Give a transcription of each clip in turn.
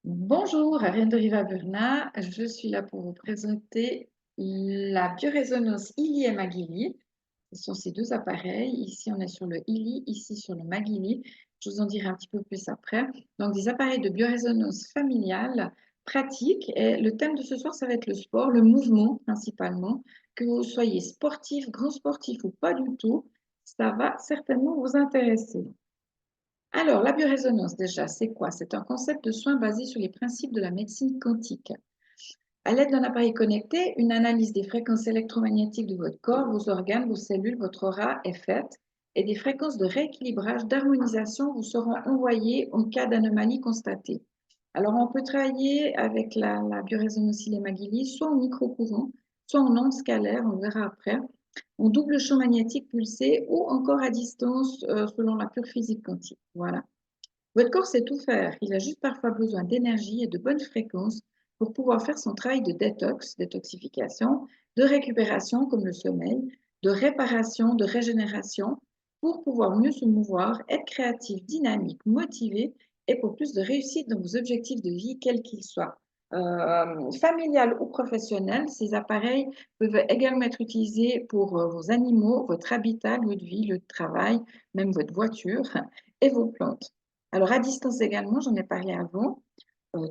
Bonjour, Ariane de Rivaburna. Je suis là pour vous présenter la biorésonance Illy et Maguili. Ce sont ces deux appareils. Ici, on est sur le Illy, ici sur le Maguili. Je vous en dirai un petit peu plus après. Donc, des appareils de biorésonance familiale pratiques. Et le thème de ce soir, ça va être le sport, le mouvement principalement. Que vous soyez sportif, grand sportif ou pas du tout, ça va certainement vous intéresser. Alors, la biorésonance, déjà, c'est quoi? C'est un concept de soin basé sur les principes de la médecine quantique. À l'aide d'un appareil connecté, une analyse des fréquences électromagnétiques de votre corps, vos organes, vos cellules, votre aura est faite et des fréquences de rééquilibrage, d'harmonisation vous seront envoyées en cas d'anomalie constatée. Alors, on peut travailler avec la biorésonance Ille-Maguili, soit en microcourant, soit en ondes scalaires, on verra après, en double champ magnétique pulsé ou encore à distance selon la pure physique quantique. Voilà. Votre corps sait tout faire. Il a juste parfois besoin d'énergie et de bonnes fréquences pour pouvoir faire son travail de détox, détoxification, de récupération comme le sommeil, de réparation, de régénération, pour pouvoir mieux se mouvoir, être créatif, dynamique, motivé et pour plus de réussite dans vos objectifs de vie, quels qu'ils soient. Familial ou professionnel, ces appareils peuvent également être utilisés pour vos animaux, votre habitat, lieu de vie, lieu de travail, même votre voiture et vos plantes. Alors, à distance également, j'en ai parlé avant,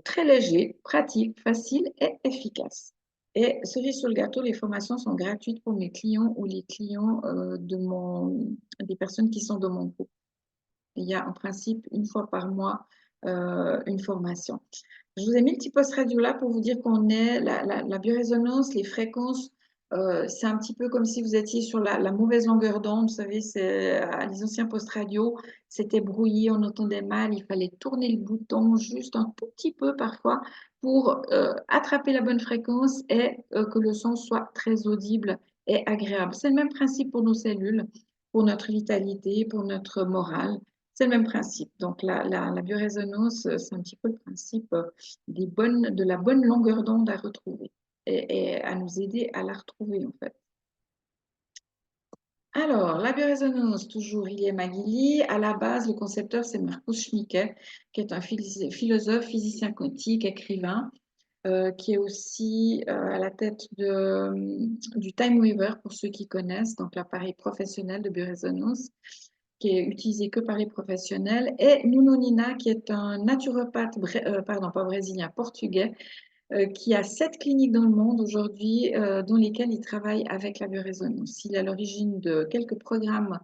très léger, pratique, facile et efficace. Et cerise sur le gâteau, les formations sont gratuites pour mes clients ou les clients des personnes qui sont dans mon groupe. Il y a en principe une fois par mois une formation. Je vous ai mis le petit post radio là pour vous dire qu'on est la biorésonance, les fréquences, c'est un petit peu comme si vous étiez sur la mauvaise longueur d'onde. Vous savez, les anciens post radio, c'était brouillé, on entendait mal, il fallait tourner le bouton juste un tout petit peu parfois pour attraper la bonne fréquence et que le son soit très audible et agréable. C'est le même principe pour nos cellules, pour notre vitalité, pour notre morale. C'est le même principe. Donc, la biorésonance, c'est un petit peu le principe de la bonne longueur d'onde à retrouver et à nous aider à la retrouver, en fait. Alors, la biorésonance, toujours Ilya Maguili. À la base, le concepteur, c'est Marcus Schmincke, qui est un philosophe, physicien quantique, écrivain, qui est aussi à la tête du Time Weaver, pour ceux qui connaissent, donc l'appareil professionnel de biorésonance qui est utilisé que par les professionnels, et Nuno Nina, qui est un naturopathe, pardon, pas brésilien, portugais, qui a 7 cliniques dans le monde aujourd'hui, dans lesquelles il travaille avec la biorésonance. Il est à l'origine de quelques programmes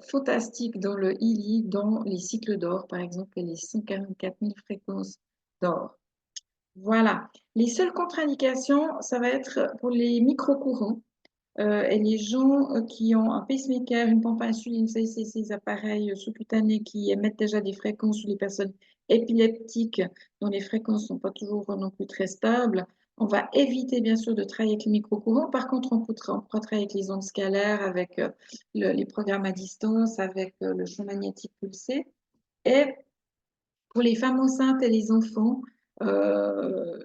fantastiques dans le ILI, dont les cycles d'or, par exemple, et les 144 000 fréquences d'or. Voilà. Les seules contre-indications, ça va être pour les micro-courants. Et les gens qui ont un pacemaker, une pompe à insuline, c'est ces appareils sous-cutanés qui émettent déjà des fréquences ou les personnes épileptiques dont les fréquences ne sont pas toujours non plus très stables. On va éviter bien sûr de travailler avec les micro-courants. Par contre, on peut travailler avec les ondes scalaires, avec les programmes à distance, avec le champ magnétique pulsé. Et pour les femmes enceintes et euh,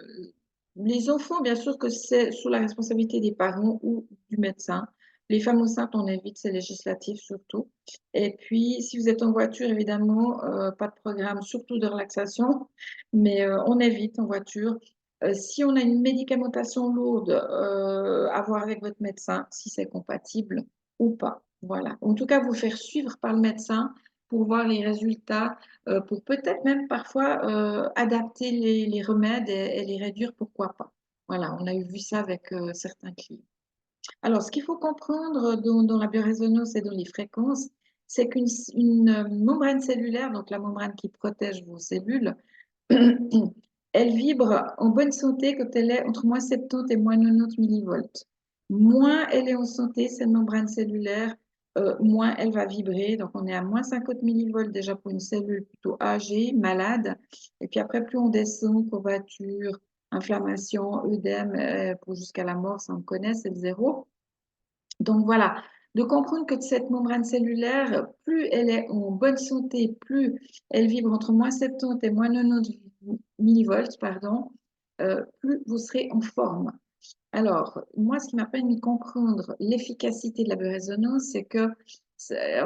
les enfants, bien sûr que c'est sous la responsabilité des parents ou du médecin. Les femmes enceintes, on évite, c'est législatif surtout. Et puis, si vous êtes en voiture, évidemment, pas de programme, surtout de relaxation, mais on évite en voiture. Si on a une médicamentation lourde, à voir avec votre médecin, si c'est compatible ou pas. Voilà. En tout cas, vous faire suivre par le médecin pour voir les résultats pour peut-être même parfois adapter les remèdes et les réduire, pourquoi pas. Voilà, on a eu vu ça avec certains clients. Alors, ce qu'il faut comprendre dans la biorésonance et dans les fréquences, c'est qu'une membrane cellulaire, donc la membrane qui protège vos cellules, elle vibre en bonne santé quand elle est entre moins 70 et moins 90 millivolts. Moins elle est en santé, cette membrane cellulaire, moins elle va vibrer. Donc, on est à moins 50 millivolts déjà pour une cellule plutôt âgée, malade. Et puis après, plus on descend, courbature, inflammation, œdème, pour jusqu'à la mort, ça on connaît, c'est le zéro. Donc voilà, de comprendre que cette membrane cellulaire, plus elle est en bonne santé, plus elle vibre entre moins 70 et moins 90 millivolts, pardon, plus vous serez en forme. Alors, moi, ce qui m'a permis de comprendre l'efficacité de la biorésonance, c'est que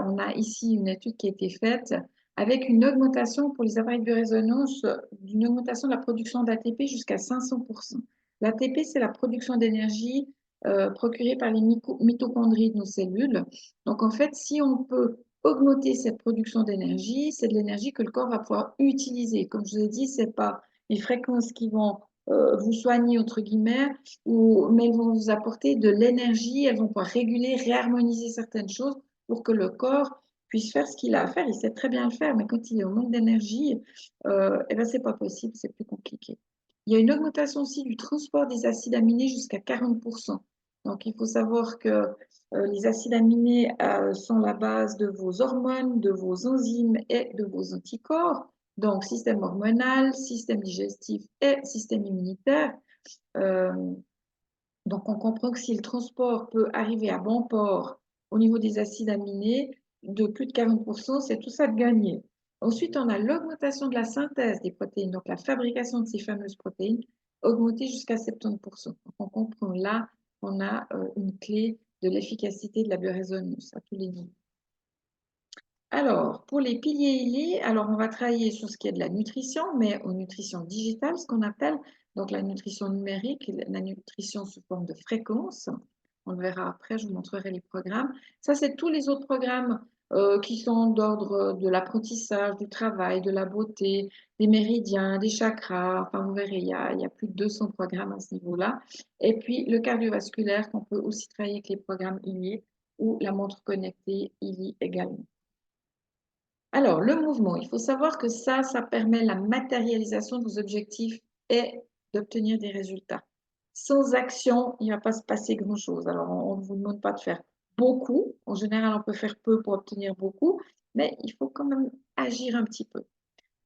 on a ici une étude qui a été faite avec une augmentation pour les appareils de biorésonance, d'une augmentation de la production d'ATP jusqu'à 500%. L'ATP, c'est la production d'énergie procurée par les mitochondries de nos cellules. Donc, en fait, si on peut augmenter cette production d'énergie, c'est de l'énergie que le corps va pouvoir utiliser. Comme je vous ai dit, ce n'est pas les fréquences qui vont vous soigner, entre guillemets, mais elles vont vous apporter de l'énergie, elles vont pouvoir réguler, réharmoniser certaines choses pour que le corps puisse faire ce qu'il a à faire. Il sait très bien le faire, mais quand il est au manque d'énergie, eh ben, c'est pas possible, c'est plus compliqué. Il y a une augmentation aussi du transport des acides aminés jusqu'à 40%. Donc, il faut savoir que les acides aminés sont la base de vos hormones, de vos enzymes et de vos anticorps. Donc, système hormonal, système digestif et système immunitaire. Euh, donc, on comprend que si le transport peut arriver à bon port au niveau des acides aminés de plus de 40%, c'est tout ça de gagné. Ensuite, on a l'augmentation de la synthèse des protéines, donc la fabrication de ces fameuses protéines, augmentée jusqu'à 70%. Donc, on comprend là qu'on a une clé de l'efficacité de la biorésonance à tous les niveaux. Alors, pour les piliers ailés, alors on va travailler sur ce qui est de la nutrition, mais aux nutritions digitales, ce qu'on appelle donc la nutrition numérique, la nutrition sous forme de fréquence. On le verra après, je vous montrerai les programmes. Ça, c'est tous les autres programmes qui sont d'ordre de l'apprentissage, du travail, de la beauté, des méridiens, des chakras. Enfin, vous verrez, il y a plus de 200 programmes à ce niveau-là. Et puis, le cardiovasculaire, qu'on peut aussi travailler avec les programmes ILI ou la montre connectée ILI également. Alors, le mouvement, il faut savoir que ça permet la matérialisation de vos objectifs et d'obtenir des résultats. Sans action, il ne va pas se passer grand-chose. Alors, on ne vous demande pas de faire beaucoup. En général, on peut faire peu pour obtenir beaucoup, mais il faut quand même agir un petit peu.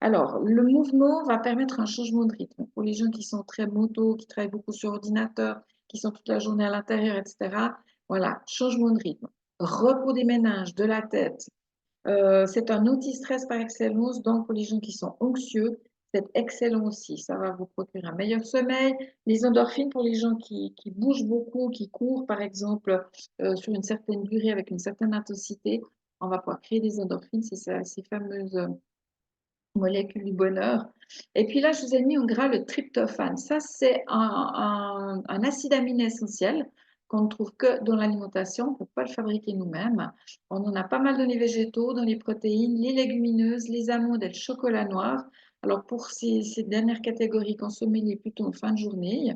Alors, le mouvement va permettre un changement de rythme. Pour les gens qui sont très moto, qui travaillent beaucoup sur ordinateur, qui sont toute la journée à l'intérieur, etc. Voilà, changement de rythme. Repos des méninges, de la tête, c'est un anti-stress par excellence, donc pour les gens qui sont anxieux, c'est excellent aussi. Ça va vous procurer un meilleur sommeil. Les endorphines pour les gens qui bougent beaucoup, qui courent par exemple sur une certaine durée avec une certaine intensité, on va pouvoir créer des endorphines, c'est ces fameuses molécules du bonheur. Et puis là, je vous ai mis en gras le tryptophane. Ça, c'est un acide aminé essentiel qu'on ne trouve que dans l'alimentation. On ne peut pas le fabriquer nous-mêmes. On en a pas mal dans les végétaux, dans les protéines, les légumineuses, les amandes et le chocolat noir. Alors, pour ces dernières catégories, consommez-les plutôt en fin de journée.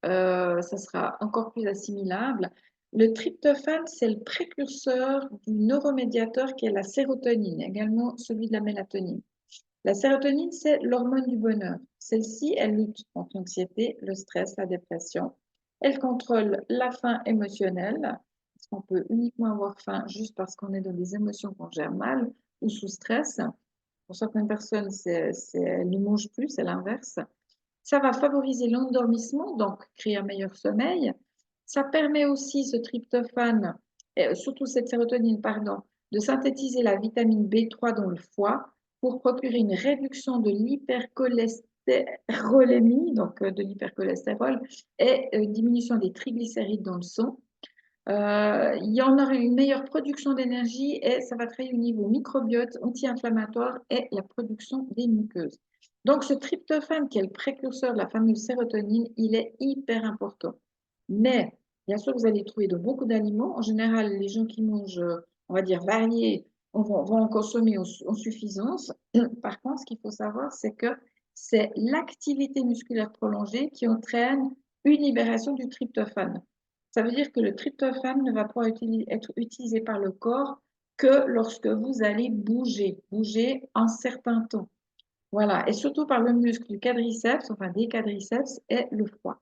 Ça sera encore plus assimilable. Le tryptophane, c'est le précurseur du neuromédiateur qui est la sérotonine, également celui de la mélatonine. La sérotonine, c'est l'hormone du bonheur. Celle-ci, elle lutte contre l'anxiété, le stress, la dépression. Elle contrôle la faim émotionnelle, parce qu'on peut uniquement avoir faim juste parce qu'on est dans des émotions qu'on gère mal ou sous stress. Pour certaines personnes, elles ne mangent plus, c'est l'inverse. Ça va favoriser l'endormissement, donc créer un meilleur sommeil. Ça permet aussi, ce tryptophane, surtout cette sérotonine, pardon, de synthétiser la vitamine B3 dans le foie pour procurer une réduction de l'hypercholestérolémie, donc de l'hypercholestérol, et diminution des triglycérides dans le sang. Il y en aura une meilleure production d'énergie et ça va travailler au niveau microbiote, anti-inflammatoire et la production des muqueuses. Donc, ce tryptophane, qui est le précurseur de la fameuse sérotonine, il est hyper important. Mais, bien sûr, vous allez trouver dans beaucoup d'aliments. En général, les gens qui mangent, on va dire, variés, vont en consommer en suffisance. Par contre, ce qu'il faut savoir, c'est que c'est l'activité musculaire prolongée qui entraîne une libération du tryptophane. Ça veut dire que le tryptophane ne va pas être utilisé par le corps que lorsque vous allez bouger un certain temps. Voilà, et surtout par le muscle du quadriceps, enfin des quadriceps, et le foie.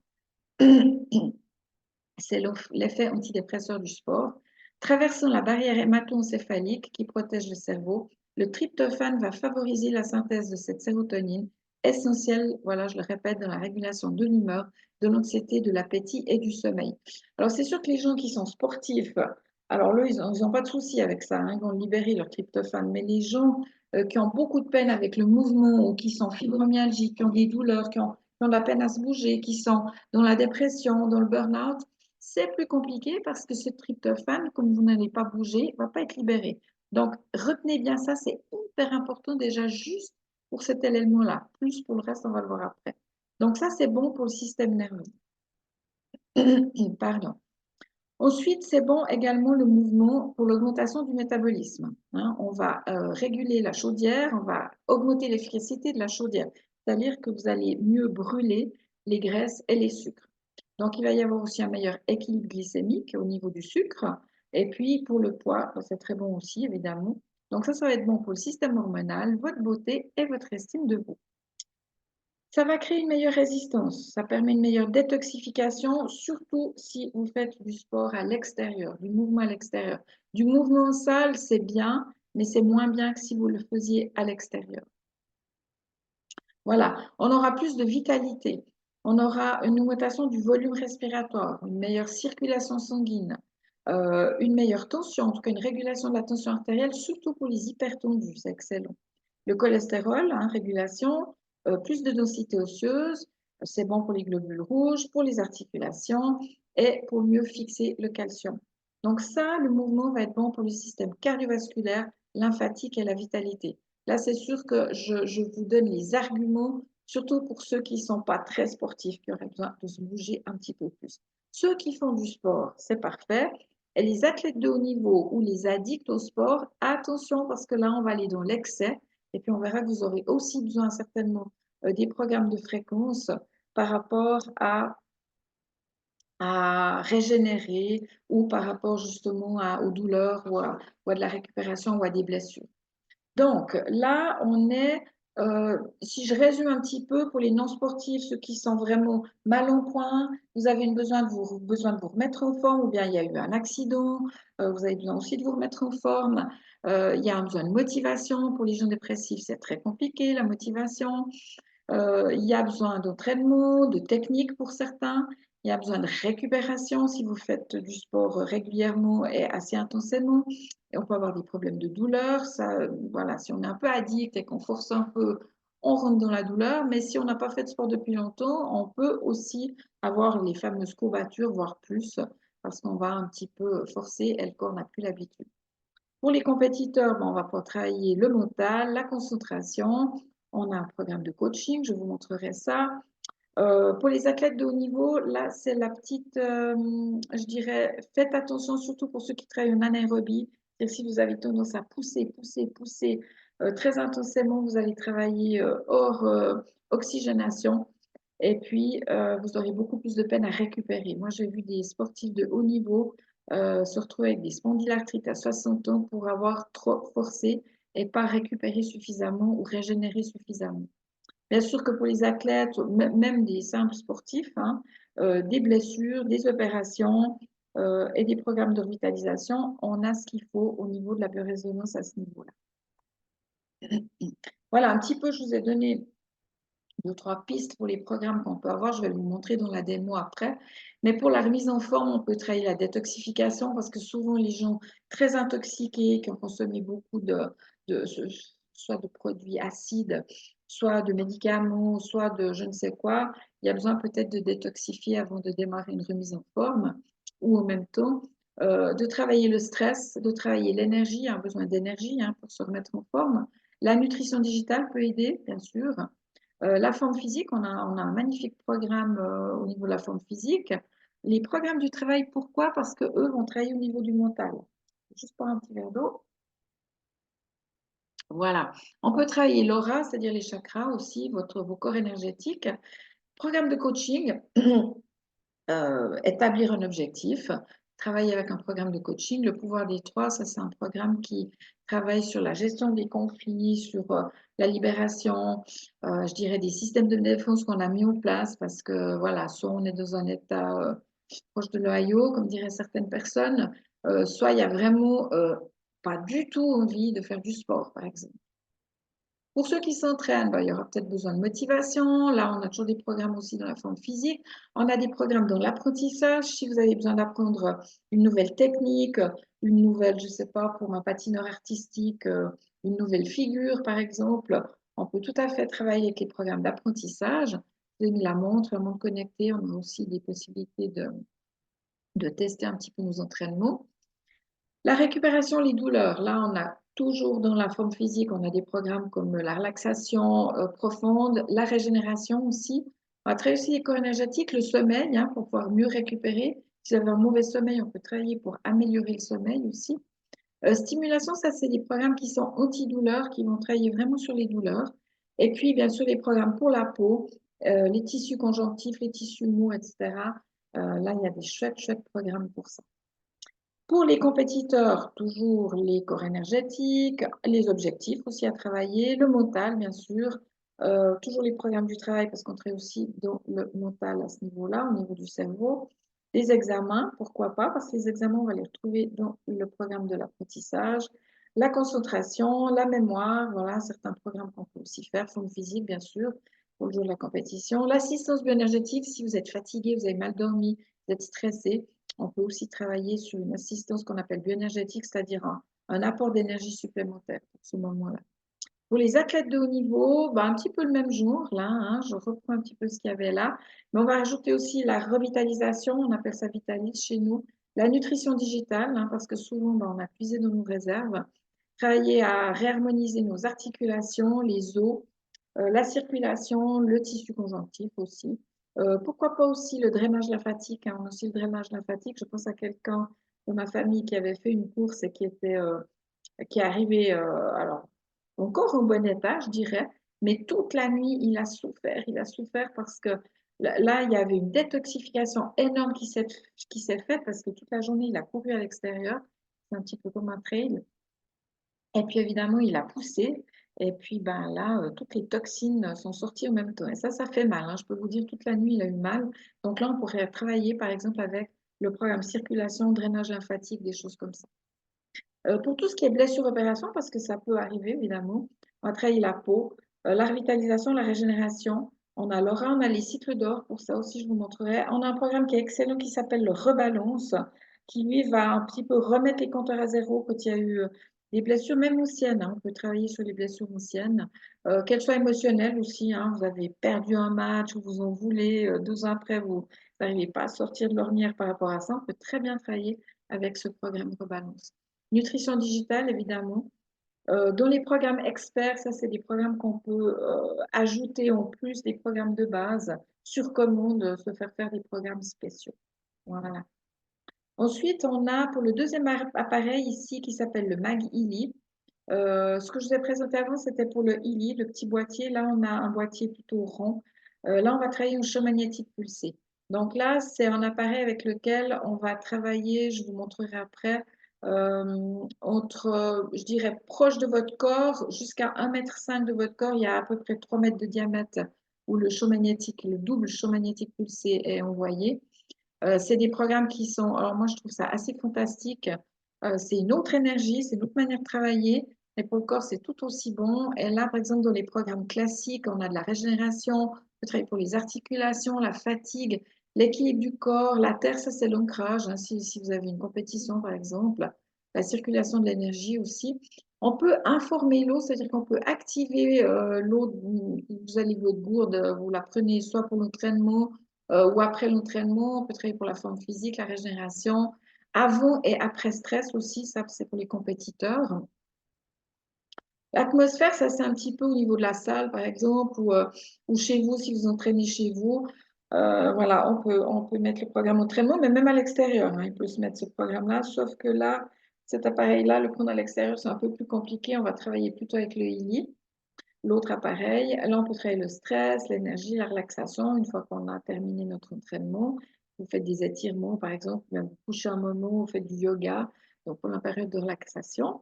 C'est l'effet antidépresseur du sport. Traversant la barrière hémato-encéphalique qui protège le cerveau, le tryptophane va favoriser la synthèse de cette sérotonine, essentielle, voilà, je le répète, dans la régulation de l'humeur, de l'anxiété, de l'appétit et du sommeil. Alors, c'est sûr que les gens qui sont sportifs, alors là, ils n'ont pas de souci avec ça, hein, ils vont libérer leur tryptophane, mais les gens qui ont beaucoup de peine avec le mouvement ou qui sont fibromyalgiques, qui ont des douleurs, qui ont de la peine à se bouger, qui sont dans la dépression, dans le burn-out, c'est plus compliqué parce que ce tryptophane, comme vous n'allez pas bouger, ne va pas être libéré. Donc, retenez bien ça, c'est hyper important déjà juste pour cet élément-là. Plus pour le reste, on va le voir après. Donc ça, c'est bon pour le système nerveux. Pardon. Ensuite, c'est bon également le mouvement pour l'augmentation du métabolisme. Hein. On va réguler la chaudière, on va augmenter l'efficacité de la chaudière, c'est-à-dire que vous allez mieux brûler les graisses et les sucres. Donc, il va y avoir aussi un meilleur équilibre glycémique au niveau du sucre. Et puis, pour le poids, c'est très bon aussi, évidemment. Donc, ça va être bon pour le système hormonal, votre beauté et votre estime de vous. Ça va créer une meilleure résistance, ça permet une meilleure détoxification, surtout si vous faites du sport à l'extérieur, du mouvement à l'extérieur. Du mouvement en salle, c'est bien, mais c'est moins bien que si vous le faisiez à l'extérieur. Voilà, on aura plus de vitalité, on aura une augmentation du volume respiratoire, une meilleure circulation sanguine, une meilleure tension, en tout cas une régulation de la tension artérielle, surtout pour les hypertendus, c'est excellent. Le cholestérol, hein, régulation, plus de densité osseuse, c'est bon pour les globules rouges, pour les articulations et pour mieux fixer le calcium. Donc ça, le mouvement va être bon pour le système cardiovasculaire, lymphatique et la vitalité. Là, c'est sûr que je vous donne les arguments, surtout pour ceux qui ne sont pas très sportifs, qui auraient besoin de se bouger un petit peu plus. Ceux qui font du sport, c'est parfait. Et les athlètes de haut niveau ou les addicts au sport, attention parce que là, on va aller dans l'excès. Et puis, on verra que vous aurez aussi besoin certainement des programmes de fréquence par rapport à régénérer ou par rapport justement aux douleurs ou à de la récupération ou à des blessures. Donc là, on est, si je résume un petit peu pour les non-sportifs, ceux qui sont vraiment mal en point, vous avez besoin de vous remettre en forme ou bien il y a eu un accident, vous avez besoin aussi de vous remettre en forme. Il y a un besoin de motivation pour les gens dépressifs, c'est très compliqué la motivation. Il y a besoin d'entraînement, de technique pour certains. Il y a besoin de récupération si vous faites du sport régulièrement et assez intensément. Et on peut avoir des problèmes de douleur. Ça, voilà, si on est un peu addict et qu'on force un peu, on rentre dans la douleur. Mais si on n'a pas fait de sport depuis longtemps, on peut aussi avoir les fameuses courbatures, voire plus, parce qu'on va un petit peu forcer et le corps n'a plus l'habitude. Pour les compétiteurs, on va pouvoir travailler le mental, la concentration. On a un programme de coaching, je vous montrerai ça. Pour les athlètes de haut niveau, là, c'est la petite, je dirais, faites attention, surtout pour ceux qui travaillent en anaérobie. C'est-à-dire si vous avez tendance à pousser très intensément, vous allez travailler hors oxygénation. Et puis, vous aurez beaucoup plus de peine à récupérer. Moi, j'ai vu des sportifs de haut niveau se retrouver avec des spondylarthrites à 60 ans pour avoir trop forcé et pas récupéré suffisamment ou régénéré suffisamment. Bien sûr que pour les athlètes, même des simples sportifs, hein, des blessures, des opérations et des programmes de revitalisation, on a ce qu'il faut au niveau de la biorésonance à ce niveau-là. Voilà, un petit peu, je vous ai donné 2, 3 pistes pour les programmes qu'on peut avoir. Je vais vous montrer dans la démo après. Mais pour la remise en forme, on peut travailler la détoxification parce que souvent, les gens très intoxiqués, qui ont consommé beaucoup de soit de produits acides, soit de médicaments, soit de je ne sais quoi, il y a besoin peut-être de détoxifier avant de démarrer une remise en forme ou en même temps de travailler le stress, de travailler l'énergie, il y a un besoin d'énergie hein, pour se remettre en forme. La nutrition digitale peut aider, bien sûr. La forme physique, on a un magnifique programme au niveau de la forme physique. Les programmes du travail, pourquoi? Parce qu'eux vont travailler au niveau du mental. Juste pour un petit verre d'eau. Voilà. On peut travailler l'aura, c'est-à-dire les chakras aussi, vos corps énergétiques. Programme de coaching, établir un objectif, travailler avec un programme de coaching. Le pouvoir des trois, ça c'est un programme qui travaille sur la gestion des conflits, sur la libération, je dirais des systèmes de défense qu'on a mis en place parce que voilà, soit on est dans un état proche de l'Ohio, comme diraient certaines personnes, soit il y a vraiment pas du tout envie de faire du sport, par exemple. Pour ceux qui s'entraînent, il y aura peut-être besoin de motivation. Là, on a toujours des programmes aussi dans la forme physique. On a des programmes dans l'apprentissage. Si vous avez besoin d'apprendre une nouvelle technique, une nouvelle, je ne sais pas, pour un patineur artistique, une nouvelle figure, par exemple, on peut tout à fait travailler avec les programmes d'apprentissage. Vous avez mis la montre connectée. On a aussi des possibilités de tester un petit peu nos entraînements. La récupération, les douleurs. Là, on a Toujours dans la forme physique, on a des programmes comme la relaxation profonde, la régénération aussi. On va travailler aussi les corps énergétiques, le sommeil, hein, pour pouvoir mieux récupérer. Si vous avez un mauvais sommeil, on peut travailler pour améliorer le sommeil aussi. Stimulation, ça, c'est des programmes qui sont antidouleurs, qui vont travailler vraiment sur les douleurs. Et puis, bien sûr, les programmes pour la peau, les tissus conjonctifs, les tissus mous, etc. Là, il y a des chouettes, chouettes programmes pour ça. Pour les compétiteurs, toujours les corps énergétiques, les objectifs aussi à travailler, le mental, bien sûr, toujours les programmes du travail, parce qu'on travaille aussi dans le mental à ce niveau-là, au niveau du cerveau. Les examens, pourquoi pas, parce que les examens, on va les retrouver dans le programme de l'apprentissage. La concentration, la mémoire, voilà, certains programmes qu'on peut aussi faire, forme physique, bien sûr, pour le jour de la compétition. L'assistance bioénergétique, si vous êtes fatigué, vous avez mal dormi, vous êtes stressé, on peut aussi travailler sur une assistance qu'on appelle bioénergétique, c'est-à-dire un apport d'énergie supplémentaire pour ce moment-là. Pour les athlètes de haut niveau, un petit peu le même jour, là, hein, je reprends un petit peu ce qu'il y avait là, mais on va ajouter aussi la revitalisation, on appelle ça Vitalis chez nous, la nutrition digitale, hein, parce que souvent, on a puisé dans nos réserves, travailler à réharmoniser nos articulations, les os, la circulation, le tissu conjonctif aussi. Pourquoi pas aussi le drainage lymphatique, hein, on a aussi le drainage lymphatique. Je pense à quelqu'un de ma famille qui avait fait une course et qui est arrivé, alors encore en bon état, je dirais, mais toute la nuit, il a souffert parce que là, il y avait une détoxification énorme qui s'est faite parce que toute la journée, il a couru à l'extérieur. C'est un petit peu comme un trail. Et puis évidemment, il a poussé. Et puis là, toutes les toxines sont sorties en même temps. Et ça fait mal, hein. Je peux vous dire, toute la nuit, il a eu mal. Donc là, on pourrait travailler, par exemple, avec le programme circulation, drainage lymphatique, des choses comme ça. Pour tout ce qui est blessure-opération, parce que ça peut arriver, évidemment, on va travailler la peau, la revitalisation, la régénération. On a l'aura, on a les cycles d'or, pour ça aussi, je vous montrerai. On a un programme qui est excellent qui s'appelle le Rebalance, qui lui va un petit peu remettre les compteurs à zéro quand il y a eu des blessures, même anciennes, hein. On peut travailler sur les blessures anciennes, qu'elles soient émotionnelles aussi, hein. Vous avez perdu un match, vous en voulez, 2 ans après, vous n'arrivez pas à sortir de l'ornière par rapport à ça. On peut très bien travailler avec ce programme Rebalance. Nutrition digitale, évidemment. Dans les programmes experts, ça, c'est des programmes qu'on peut ajouter en plus des programmes de base sur commande, se faire des programmes spéciaux. Voilà. Ensuite, on a pour le deuxième appareil ici qui s'appelle le Mag Illy. Ce que je vous ai présenté avant, c'était pour le Illy, le petit boîtier. Là, on a un boîtier plutôt rond. Là, on va travailler un champ magnétique pulsé. Donc là, c'est un appareil avec lequel on va travailler, je vous montrerai après, entre, je dirais, proche de votre corps, jusqu'à 1,5 m de votre corps, il y a à peu près 3 mètres de diamètre où le champ magnétique, le double champ magnétique pulsé est envoyé. C'est des programmes qui sont, alors moi je trouve ça assez fantastique. C'est une autre énergie, c'est une autre manière de travailler, mais pour le corps c'est tout aussi bon. Et là, par exemple, dans les programmes classiques, on a de la régénération, on peut travailler pour les articulations, la fatigue, l'équilibre du corps, la terre, ça c'est l'ancrage, hein, si vous avez une compétition par exemple, la circulation de l'énergie aussi. On peut informer l'eau, c'est-à-dire qu'on peut activer l'eau, vous allez votre gourde, vous la prenez soit pour l'entraînement, ou après l'entraînement, on peut travailler pour la forme physique, la régénération, avant et après stress aussi, ça c'est pour les compétiteurs. L'atmosphère, ça c'est un petit peu au niveau de la salle par exemple, ou chez vous, si vous entraînez chez vous. Voilà, on peut mettre le programme entraînement, mais même à l'extérieur, hein, il peut se mettre ce programme-là, sauf que là, cet appareil-là, le prendre à l'extérieur, c'est un peu plus compliqué, on va travailler plutôt avec le ILI. L'autre appareil, là, on peut travailler le stress, l'énergie, la relaxation. Une fois qu'on a terminé notre entraînement, vous faites des étirements, par exemple, vous couchez un moment, vous faites du yoga, donc pour la période de relaxation.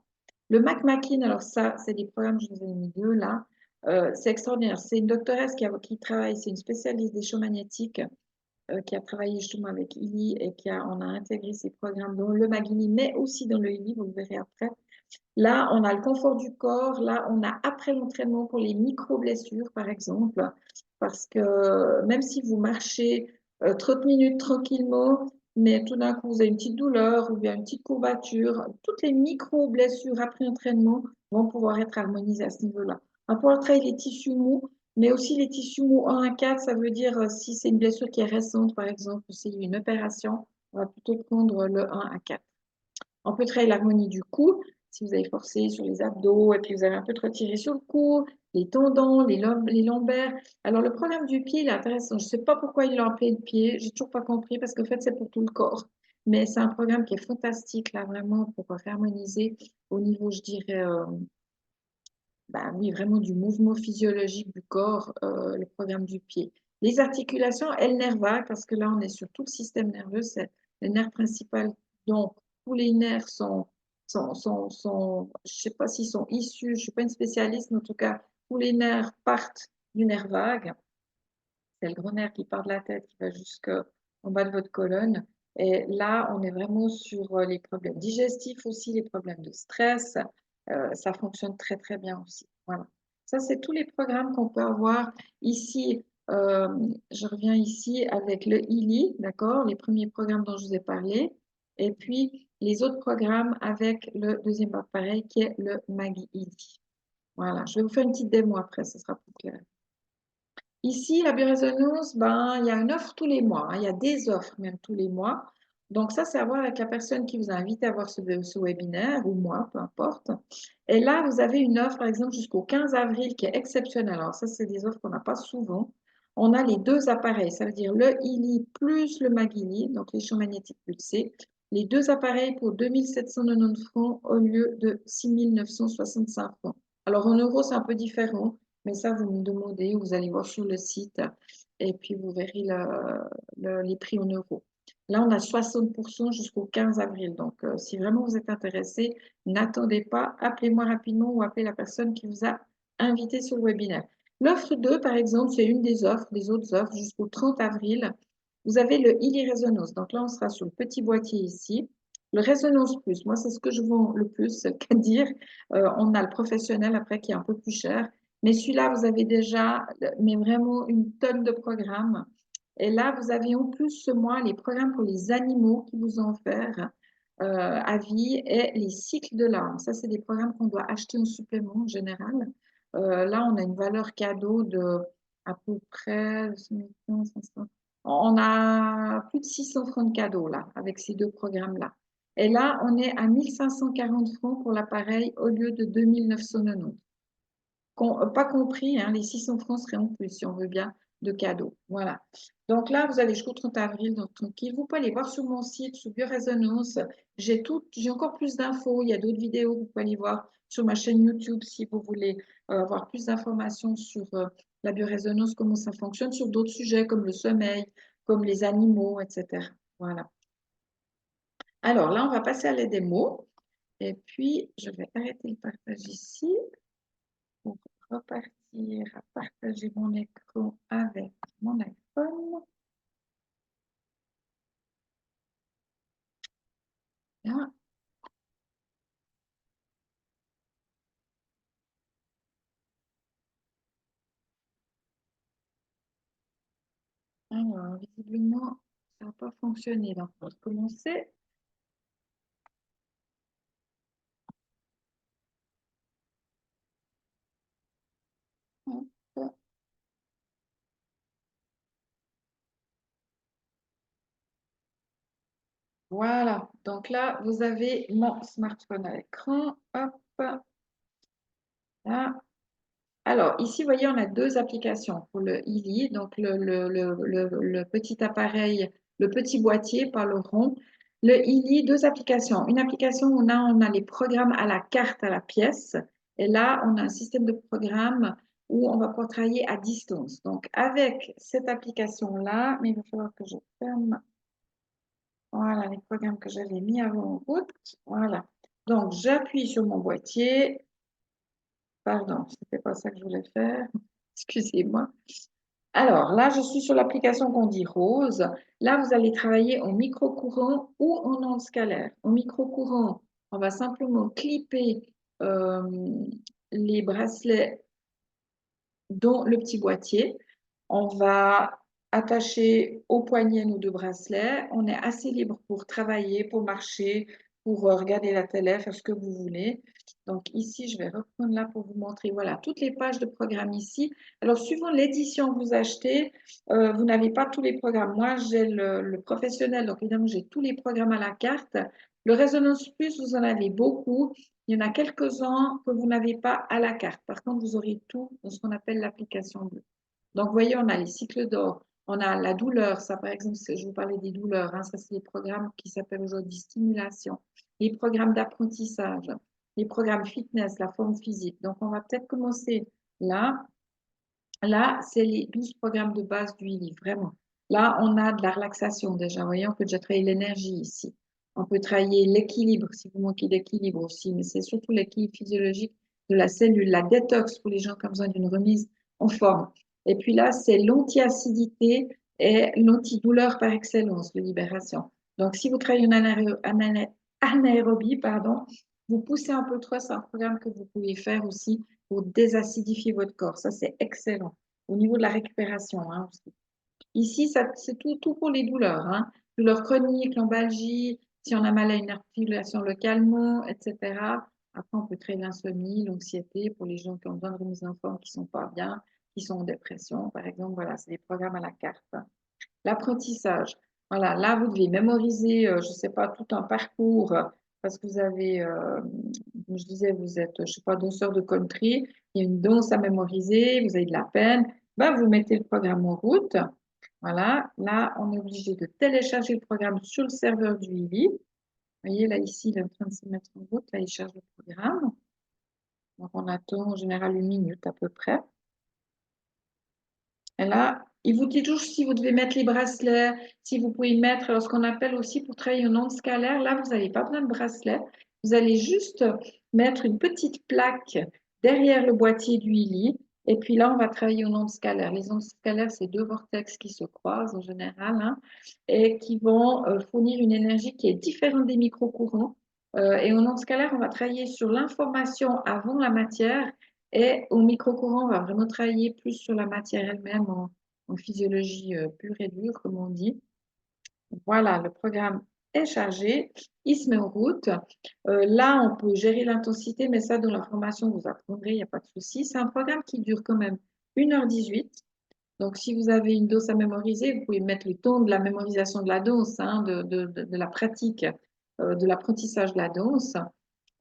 Le McMakin, alors ça, c'est des programmes, je vous ai mis 2 là. C'est extraordinaire. C'est une doctoresse qui travaille, c'est une spécialiste des champs magnétiques qui a travaillé justement avec ILI et on a intégré ces programmes dans le MAGILI, mais aussi dans le ILI, vous le verrez après. Là, on a le confort du corps. Là, on a après l'entraînement pour les micro-blessures, par exemple. Parce que même si vous marchez 30 minutes tranquillement, mais tout d'un coup, vous avez une petite douleur ou bien une petite courbature, toutes les micro-blessures après entraînement vont pouvoir être harmonisées à ce niveau-là. On va pouvoir travailler les tissus mous, mais aussi les tissus mous 1 à 4, ça veut dire si c'est une blessure qui est récente, par exemple, ou c'est une opération, on va plutôt prendre le 1 à 4. On peut travailler l'harmonie du cou, si vous avez forcé sur les abdos et puis vous avez un peu retiré sur le cou, les tendons, les lombaires. Alors, le programme du pied, il est intéressant. Je ne sais pas pourquoi ils l'ont appelé le pied. J'ai toujours pas compris parce qu'en fait, c'est pour tout le corps. Mais c'est un programme qui est fantastique, là, vraiment, pour harmoniser au niveau, je dirais, bah oui, vraiment du mouvement physiologique du corps, le programme du pied. Les articulations, elles nervent vagues, parce que là, on est sur tout le système nerveux, c'est le nerf principal. Donc, tous les nerfs je ne sais pas s'ils sont issus, je ne suis pas une spécialiste, mais en tout cas, tous les nerfs partent du nerf vague. C'est le gros nerf qui part de la tête, qui va jusqu'en bas de votre colonne. Et là, on est vraiment sur les problèmes digestifs aussi, les problèmes de stress. Ça fonctionne très, très bien aussi. Voilà. Ça, c'est tous les programmes qu'on peut avoir ici. Je reviens ici avec le ILI, d'accord? Les premiers programmes dont je vous ai parlé. Et puis, les autres programmes avec le deuxième appareil qui est le MAGI-ILI. Voilà. Je vais vous faire une petite démo après, ce sera plus clair. Ici, la biorésonance, ben, il y a une offre tous les mois, hein. Il y a des offres même tous les mois. Donc ça, c'est à voir avec la personne qui vous a invité à voir ce webinaire, ou moi, peu importe. Et là, vous avez une offre, par exemple, jusqu'au 15 avril, qui est exceptionnelle. Alors ça, c'est des offres qu'on n'a pas souvent. On a les deux appareils, ça veut dire le ILI plus le MAGILI, donc les champs magnétiques pulsés. Les deux appareils pour 2790 francs au lieu de 6965 francs. Alors en euros, c'est un peu différent. Mais ça, vous me demandez, vous allez voir sur le site et puis vous verrez les prix en euros. Là, on a 60% jusqu'au 15 avril. Donc, si vraiment vous êtes intéressé, n'attendez pas, appelez-moi rapidement ou appelez la personne qui vous a invité sur le webinaire. L'offre 2, par exemple, c'est une des offres, des autres offres jusqu'au 30 avril. Vous avez le Illy Résonance. Donc là, on sera sur le petit boîtier ici. Le Résonance Plus, moi, c'est ce que je vends le plus, c'est le cas de dire. On a le professionnel après qui est un peu plus cher. Mais celui-là, vous avez déjà, mais vraiment une tonne de programmes. Et là, vous avez en plus ce mois les programmes pour les animaux qui vous ont offert à vie et les cycles de larmes. Ça, c'est des programmes qu'on doit acheter en supplément en général. Là, on a une valeur cadeau de à peu près, on a plus de 600 francs de cadeau là, avec ces deux programmes-là. Et là, on est à 1540 francs pour l'appareil au lieu de 2990. Pas compris, hein, les 600 francs seraient en plus, si on veut bien, de cadeaux. Voilà. Donc là, vous allez jusqu'au 30 avril, donc tranquille. Vous pouvez aller voir sur mon site, sur Biorésonance. J'ai encore plus d'infos. Il y a d'autres vidéos que vous pouvez aller voir sur ma chaîne YouTube si vous voulez avoir plus d'informations sur la biorésonance, comment ça fonctionne, sur d'autres sujets comme le sommeil, comme les animaux, etc. Voilà. Alors là, on va passer à l'aide des mots. Et puis, je vais arrêter le partage ici pour repartir à partager mon écran avec mon iPhone. Là. Alors, visiblement, ça n'a pas fonctionné. Donc, on va recommencer. Hop. Voilà. Donc là, vous avez mon smartphone à l'écran. Hop. Là. Alors, ici, vous voyez, on a deux applications pour le ILI, donc le petit appareil, le petit boîtier, pas le rond. Le ILI, deux applications. Une application où on a les programmes à la carte, à la pièce. Et là, on a un système de programmes où on va pouvoir travailler à distance. Donc, avec cette application-là, mais il va falloir que je ferme. Voilà, les programmes que j'avais mis avant en route. Voilà. Donc, j'appuie sur mon boîtier. Pardon, ce n'était pas ça que je voulais faire. Excusez-moi. Alors là, je suis sur l'application qu'on dit Rose. Là, vous allez travailler en micro-courant ou en onde scalaire. En micro-courant, on va simplement clipper euh, les bracelets dans le petit boîtier. On va attacher au poignet nos deux bracelets. On est assez libre pour travailler, pour marcher, pour regarder la télé, faire ce que vous voulez. Donc ici, je vais reprendre là pour vous montrer, voilà, toutes les pages de programme ici. Alors, suivant l'édition que vous achetez, vous n'avez pas tous les programmes. Moi, j'ai le professionnel, donc évidemment, j'ai tous les programmes à la carte. Le Résonance Plus, vous en avez beaucoup. Il y en a quelques-uns que vous n'avez pas à la carte. Par contre, vous aurez tout dans ce qu'on appelle l'application bleue. Donc, vous voyez, on a les cycles d'or, on a la douleur. Ça, par exemple, je vous parlais des douleurs. Hein, ça, c'est les programmes qui s'appellent aujourd'hui stimulation. Les programmes d'apprentissage, les programmes fitness, la forme physique. Donc, on va peut-être commencer là. Là, c'est les 12 programmes de base du ILI, vraiment. Là, on a de la relaxation déjà. Vous voyez, on peut déjà travailler l'énergie ici. On peut travailler l'équilibre, si vous manquez d'équilibre aussi, mais c'est surtout l'équilibre physiologique de la cellule, la détox pour les gens qui ont besoin d'une remise en forme. Et puis là, c'est l'anti-acidité et l'antidouleur par excellence de libération. Donc, si vous travaillez une anaérobie, pardon, vous poussez un peu trop, c'est un programme que vous pouvez faire aussi pour désacidifier votre corps. Ça, c'est excellent. Au niveau de la récupération, hein, aussi. Ici, c'est tout pour les douleurs. Hein. Douleurs chroniques, lombalgie, si on a mal à une articulation, le calmant, etc. Après, on peut créer l'insomnie, l'anxiété pour les gens qui ont besoin de remise en forme, qui ne sont pas bien, qui sont en dépression, par exemple. Voilà, c'est des programmes à la carte. L'apprentissage. Voilà, là, vous devez mémoriser, je ne sais pas, tout un parcours parce que vous avez, comme je disais, vous êtes, je ne sais pas, danseur de country, il y a une danse à mémoriser, vous avez de la peine, ben, vous mettez le programme en route. Voilà, là, on est obligé de télécharger le programme sur le serveur du ILI. Vous voyez, là, ici, il est en train de se mettre en route, là, il charge le programme. Donc, on attend en général 1 minute à peu près. Et là, il vous dit toujours si vous devez mettre les bracelets, si vous pouvez mettre ce qu'on appelle aussi pour travailler une onde scalaire. Là, vous n'avez pas besoin de bracelet. Vous allez juste mettre une petite plaque derrière le boîtier du ILI. Et puis là, on va travailler une onde scalaire. Les ondes scalaires, c'est deux vortex qui se croisent en général hein, et qui vont fournir une énergie qui est différente des micro-courants. Et en onde scalaire, on va travailler sur l'information avant la matière et au micro-courant, on va vraiment travailler plus sur la matière elle-même en physiologie pure et dure, comme on dit. Voilà, le programme est chargé, il se met en route. Là, on peut gérer l'intensité, mais ça, dans la formation, vous apprendrez, il n'y a pas de souci. C'est un programme qui dure quand même 1h18. Donc, si vous avez une dose à mémoriser, vous pouvez mettre le temps de la mémorisation de la dose, hein, de la pratique, de l'apprentissage de la dose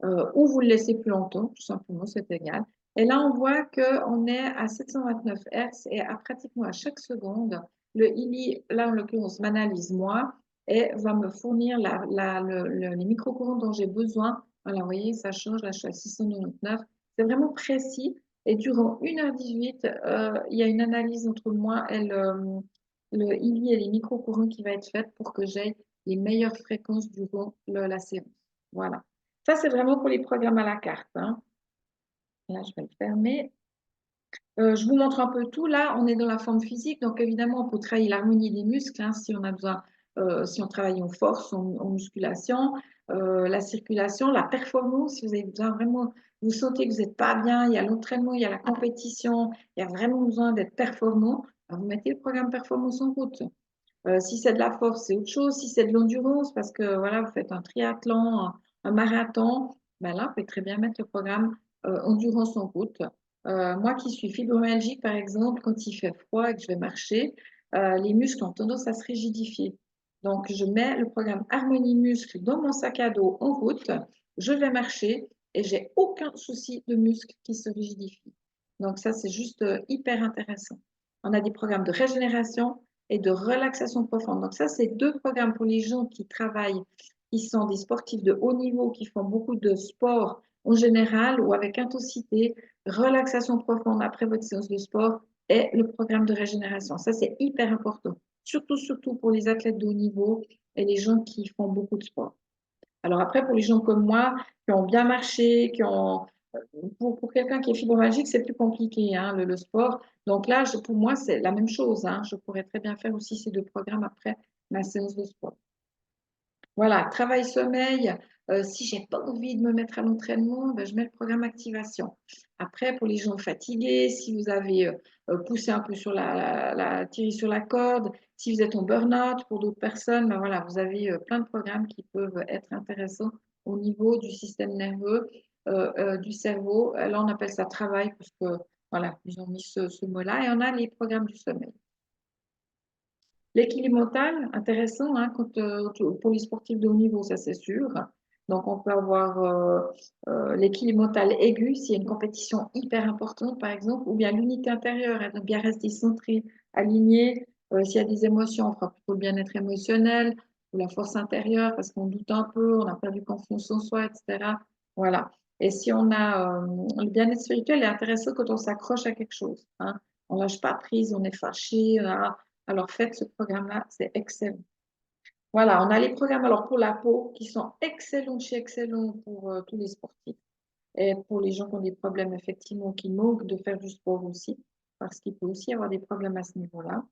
ou vous le laissez plus longtemps, tout simplement, c'est égal. Et là, on voit qu'on est à 729 Hz et à pratiquement à chaque seconde, le ILI, là en l'occurrence, m'analyse moi et va me fournir les micro-courants dont j'ai besoin. Voilà, vous voyez, ça change, là je suis à 699. C'est vraiment précis. Et durant 1h18, il y a une analyse entre moi et le ILI et les micro-courants qui va être faite pour que j'aie les meilleures fréquences durant la séance. Voilà. Ça, c'est vraiment pour les programmes à la carte. Hein. Là, je vais le fermer. Je vous montre un peu tout. Là, on est dans la forme physique. Donc, évidemment, on peut travailler l'harmonie des muscles hein, si on a besoin, si on travaille en force, en musculation, la circulation, la performance. Si vous avez besoin vraiment, vous sentez que vous n'êtes pas bien, il y a l'entraînement, il y a la compétition, il y a vraiment besoin d'être performant, ben, vous mettez le programme performance en route. Si c'est de la force, c'est autre chose. Si c'est de l'endurance, parce que voilà, vous faites un triathlon, un marathon, ben là, vous pouvez très bien mettre le programme endurance en route. Moi qui suis fibromyalgique, par exemple, quand il fait froid et que je vais marcher, les muscles ont tendance à se rigidifier. Donc, je mets le programme Harmonie Muscle dans mon sac à dos en route, je vais marcher et j'ai aucun souci de muscles qui se rigidifient. Donc, ça, c'est juste hyper intéressant. On a des programmes de régénération et de relaxation profonde. Donc ça, c'est deux programmes pour les gens qui travaillent, qui sont des sportifs de haut niveau, qui font beaucoup de sport en général ou avec intensité, relaxation profonde après votre séance de sport et le programme de régénération. Ça, c'est hyper important. Surtout pour les athlètes de haut niveau et les gens qui font beaucoup de sport. Alors après, pour les gens comme moi, qui ont bien marché, pour quelqu'un qui est fibromyalgique, c'est plus compliqué, hein, le sport. Donc là, pour moi, c'est la même chose. Hein. Je pourrais très bien faire aussi ces deux programmes après ma séance de sport. Voilà, travail-sommeil. Si j'ai pas envie de me mettre à l'entraînement, ben, je mets le programme activation. Après, pour les gens fatigués, si vous avez poussé un peu sur tiré sur la corde, si vous êtes en burn-out, pour d'autres personnes, ben voilà, vous avez plein de programmes qui peuvent être intéressants au niveau du système nerveux, du cerveau. Là, on appelle ça travail parce que voilà, ils ont mis ce mot-là. Et on a les programmes du sommeil. L'équilibre mental, intéressant hein, pour les sportifs de haut niveau, ça c'est sûr. Donc, on peut avoir l'équilibre mental aigu s'il y a une compétition hyper importante, par exemple, ou bien l'unité intérieure, elle doit bien rester centrée, alignée. S'il y a des émotions, on fera plutôt le bien-être émotionnel ou la force intérieure parce qu'on doute un peu, on a perdu confiance en soi, etc. Voilà. Et si on a le bien-être spirituel est intéressant quand on s'accroche à quelque chose, hein. On lâche pas prise, on est fâché. Alors faites ce programme-là, c'est excellent. Voilà, on a les programmes alors pour la peau qui sont excellents chez excellents pour tous les sportifs et pour les gens qui ont des problèmes effectivement qui manquent de faire du sport aussi, parce qu'il peut aussi y avoir des problèmes à ce niveau-là.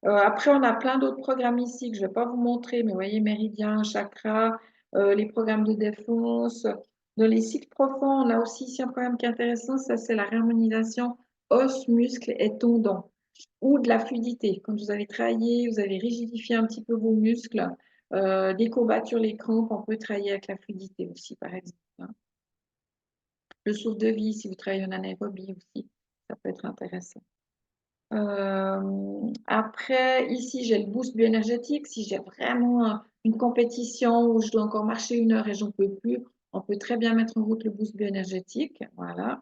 Après, on a plein d'autres programmes ici que je ne vais pas vous montrer, mais vous voyez, méridien, chakra, les programmes de défense. Dans les cycles profonds, on a aussi ici un programme qui est intéressant, ça c'est la réharmonisation os, muscles et tendons ou de la fluidité. Quand vous avez travaillé, vous avez rigidifié un petit peu vos muscles, des courbatures, les crampes, on peut travailler avec la fluidité aussi, par exemple, hein. Le souffle de vie, si vous travaillez en anaérobie aussi, ça peut être intéressant. Après, ici, j'ai le boost bioénergétique. Si j'ai vraiment une compétition où je dois encore marcher 1 heure et j'en peux plus, on peut très bien mettre en route le boost bioénergétique. Voilà.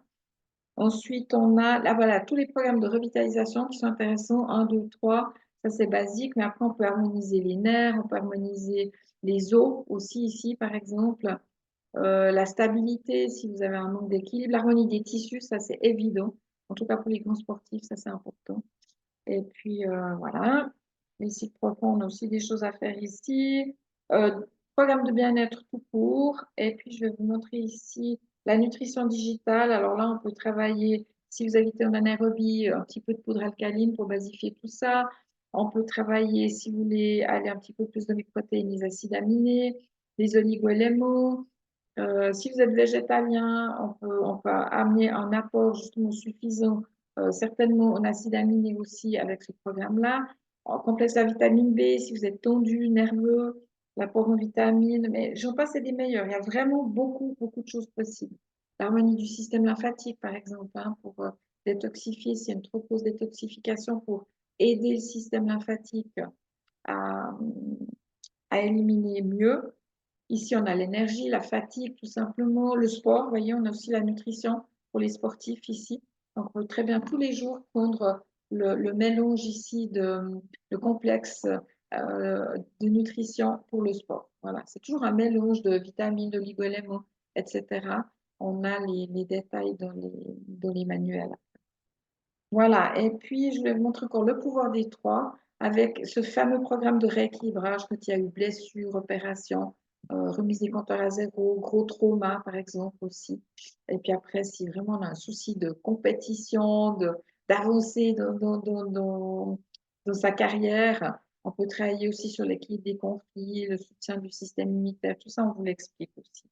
Ensuite, on a là, voilà, tous les programmes de revitalisation qui sont intéressants. 1, 2, 3, ça c'est basique, mais après, on peut harmoniser les nerfs, on peut harmoniser les os aussi ici, par exemple. La stabilité, si vous avez un manque d'équilibre. L'harmonie des tissus, ça c'est évident. En tout cas, pour les grands sportifs, ça c'est important. Et puis voilà, les cycles profonds, on a aussi des choses à faire ici. Programme de bien-être tout court. Et puis je vais vous montrer ici la nutrition digitale. Alors là, on peut travailler, si vous habitez en anaérobie, un petit peu de poudre alcaline pour basifier tout ça. On peut travailler, si vous voulez, aller un petit peu plus dans les protéines, les acides aminés, les oligoéléments. Si vous êtes végétalien, on peut amener un apport justement suffisant, certainement en acides aminés aussi avec ce programme-là. En complexe à vitamine B, si vous êtes tendu, nerveux, l'apport en vitamines, mais j'en passe, c'est des meilleurs. Il y a vraiment beaucoup, beaucoup de choses possibles. L'harmonie du système lymphatique, par exemple, hein, pour détoxifier, s'il y a une trop grosse détoxification, pour aider le système lymphatique à, à éliminer mieux. Ici, on a l'énergie, la fatigue, tout simplement, le sport. Vous voyez, on a aussi la nutrition pour les sportifs ici. Donc, on peut très bien tous les jours prendre le mélange ici de complexe de nutrition pour le sport. Voilà, c'est toujours un mélange de vitamines, d'oligo-éléments, etc. On a les détails dans les manuels. Voilà, et puis je vais vous montrer encore le pouvoir des trois avec ce fameux programme de rééquilibrage quand il y a eu blessure, opération, remise des compteurs à zéro, gros trauma par exemple aussi. Et puis après, si vraiment on a un souci de compétition, d'avancer dans sa carrière, on peut travailler aussi sur l'équilibre des conflits, le soutien du système immunitaire, tout ça on vous l'explique aussi.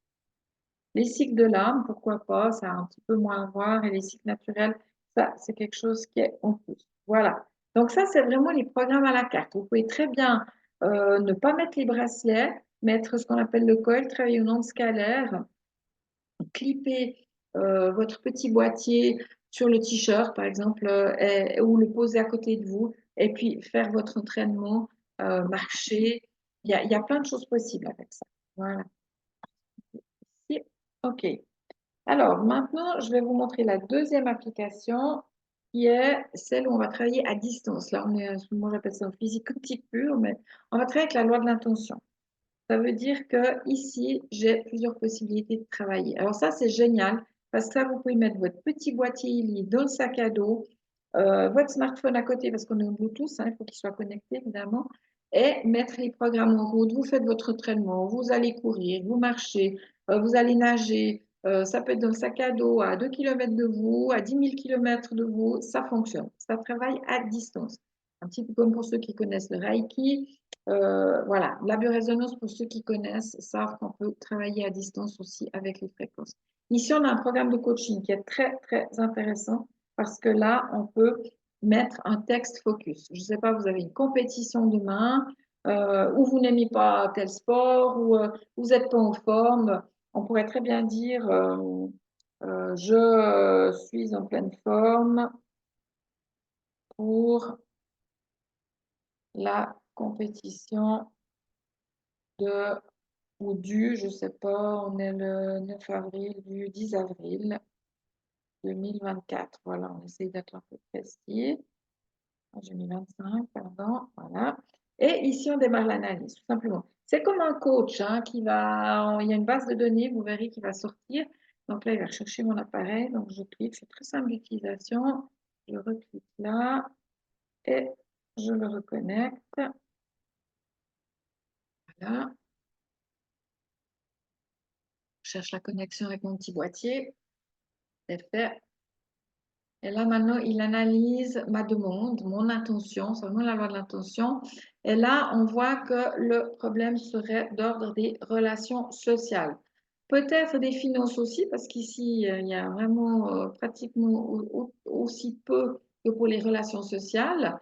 Les cycles de l'âme, pourquoi pas, ça a un petit peu moins à voir. Et les cycles naturels, ça, c'est quelque chose qui est en plus. Voilà. Donc ça, c'est vraiment les programmes à la carte. Vous pouvez très bien ne pas mettre les bracelets, mettre ce qu'on appelle le coil, travailler en onde scalaire, clipper votre petit boîtier sur le t-shirt, par exemple, ou le poser à côté de vous, et puis faire votre entraînement, marcher. Il y a plein de choses possibles avec ça. Voilà. OK. Alors, maintenant, je vais vous montrer la deuxième application qui est celle où on va travailler à distance. Là, moi j'appelle ça en physique quantique pure, mais on va travailler avec la loi de l'intention. Ça veut dire que ici, j'ai plusieurs possibilités de travailler. Alors ça, c'est génial parce que là, vous pouvez mettre votre petit boîtier Illy dans le sac à dos, votre smartphone à côté parce qu'on est en Bluetooth, hein, il faut qu'il soit connecté évidemment, et mettre les programmes en route. Vous faites votre entraînement, vous allez courir, vous marchez, vous allez nager. Ça peut être dans le sac à dos à 2 km de vous, à 10 000 km de vous, ça fonctionne. Ça travaille à distance. Un petit peu comme pour ceux qui connaissent le Reiki. Voilà, la biorésonance, pour ceux qui connaissent, savent qu'on peut travailler à distance aussi avec les fréquences. Ici, on a un programme de coaching qui est très, très intéressant parce que là, on peut mettre un texte focus. Je ne sais pas, vous avez une compétition demain, ou vous n'aimez pas tel sport, ou vous n'êtes pas en forme. On pourrait très bien dire, je suis en pleine forme pour la compétition de ou du, je sais pas, on est le 9 avril, du 10 avril 2024. Voilà, on essaye d'être un peu précis. Ah, j'ai mis 25, pardon, voilà. Et ici, on démarre l'analyse, tout simplement. C'est comme un coach hein, il y a une base de données, vous verrez, qui va sortir. Donc là, il va rechercher mon appareil. Donc, je clique, c'est très simple d'utilisation. Je reclique là et je le reconnecte. Voilà. Je cherche la connexion avec mon petit boîtier. C'est fait. Et là, maintenant, il analyse ma demande, mon intention, c'est vraiment la loi de l'intention. Et là, on voit que le problème serait d'ordre des relations sociales. Peut-être des finances aussi, parce qu'ici, il y a vraiment pratiquement aussi peu que pour les relations sociales.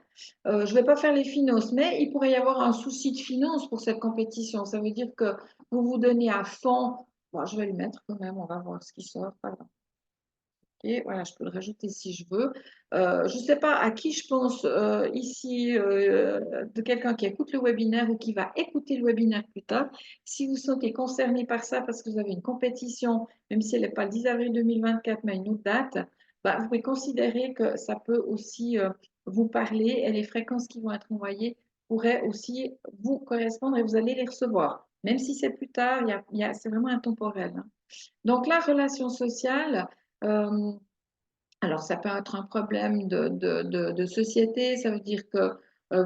Je ne vais pas faire les finances, mais il pourrait y avoir un souci de finances pour cette compétition. Ça veut dire que vous vous donnez à fond. Bon, je vais le mettre quand même, on va voir ce qui sort. Pardon. Ok, voilà, je peux le rajouter si je veux. Je ne sais pas à qui je pense ici de quelqu'un qui écoute le webinaire ou qui va écouter le webinaire plus tard. Si vous sentez concerné par ça parce que vous avez une compétition, même si elle n'est pas le 10 avril 2024, mais une autre date, bah, vous pouvez considérer que ça peut aussi vous parler et les fréquences qui vont être envoyées pourraient aussi vous correspondre et vous allez les recevoir. Même si c'est plus tard, c'est vraiment intemporel. Hein. Donc, la relation sociale, euh, alors ça peut être un problème de société, ça veut dire que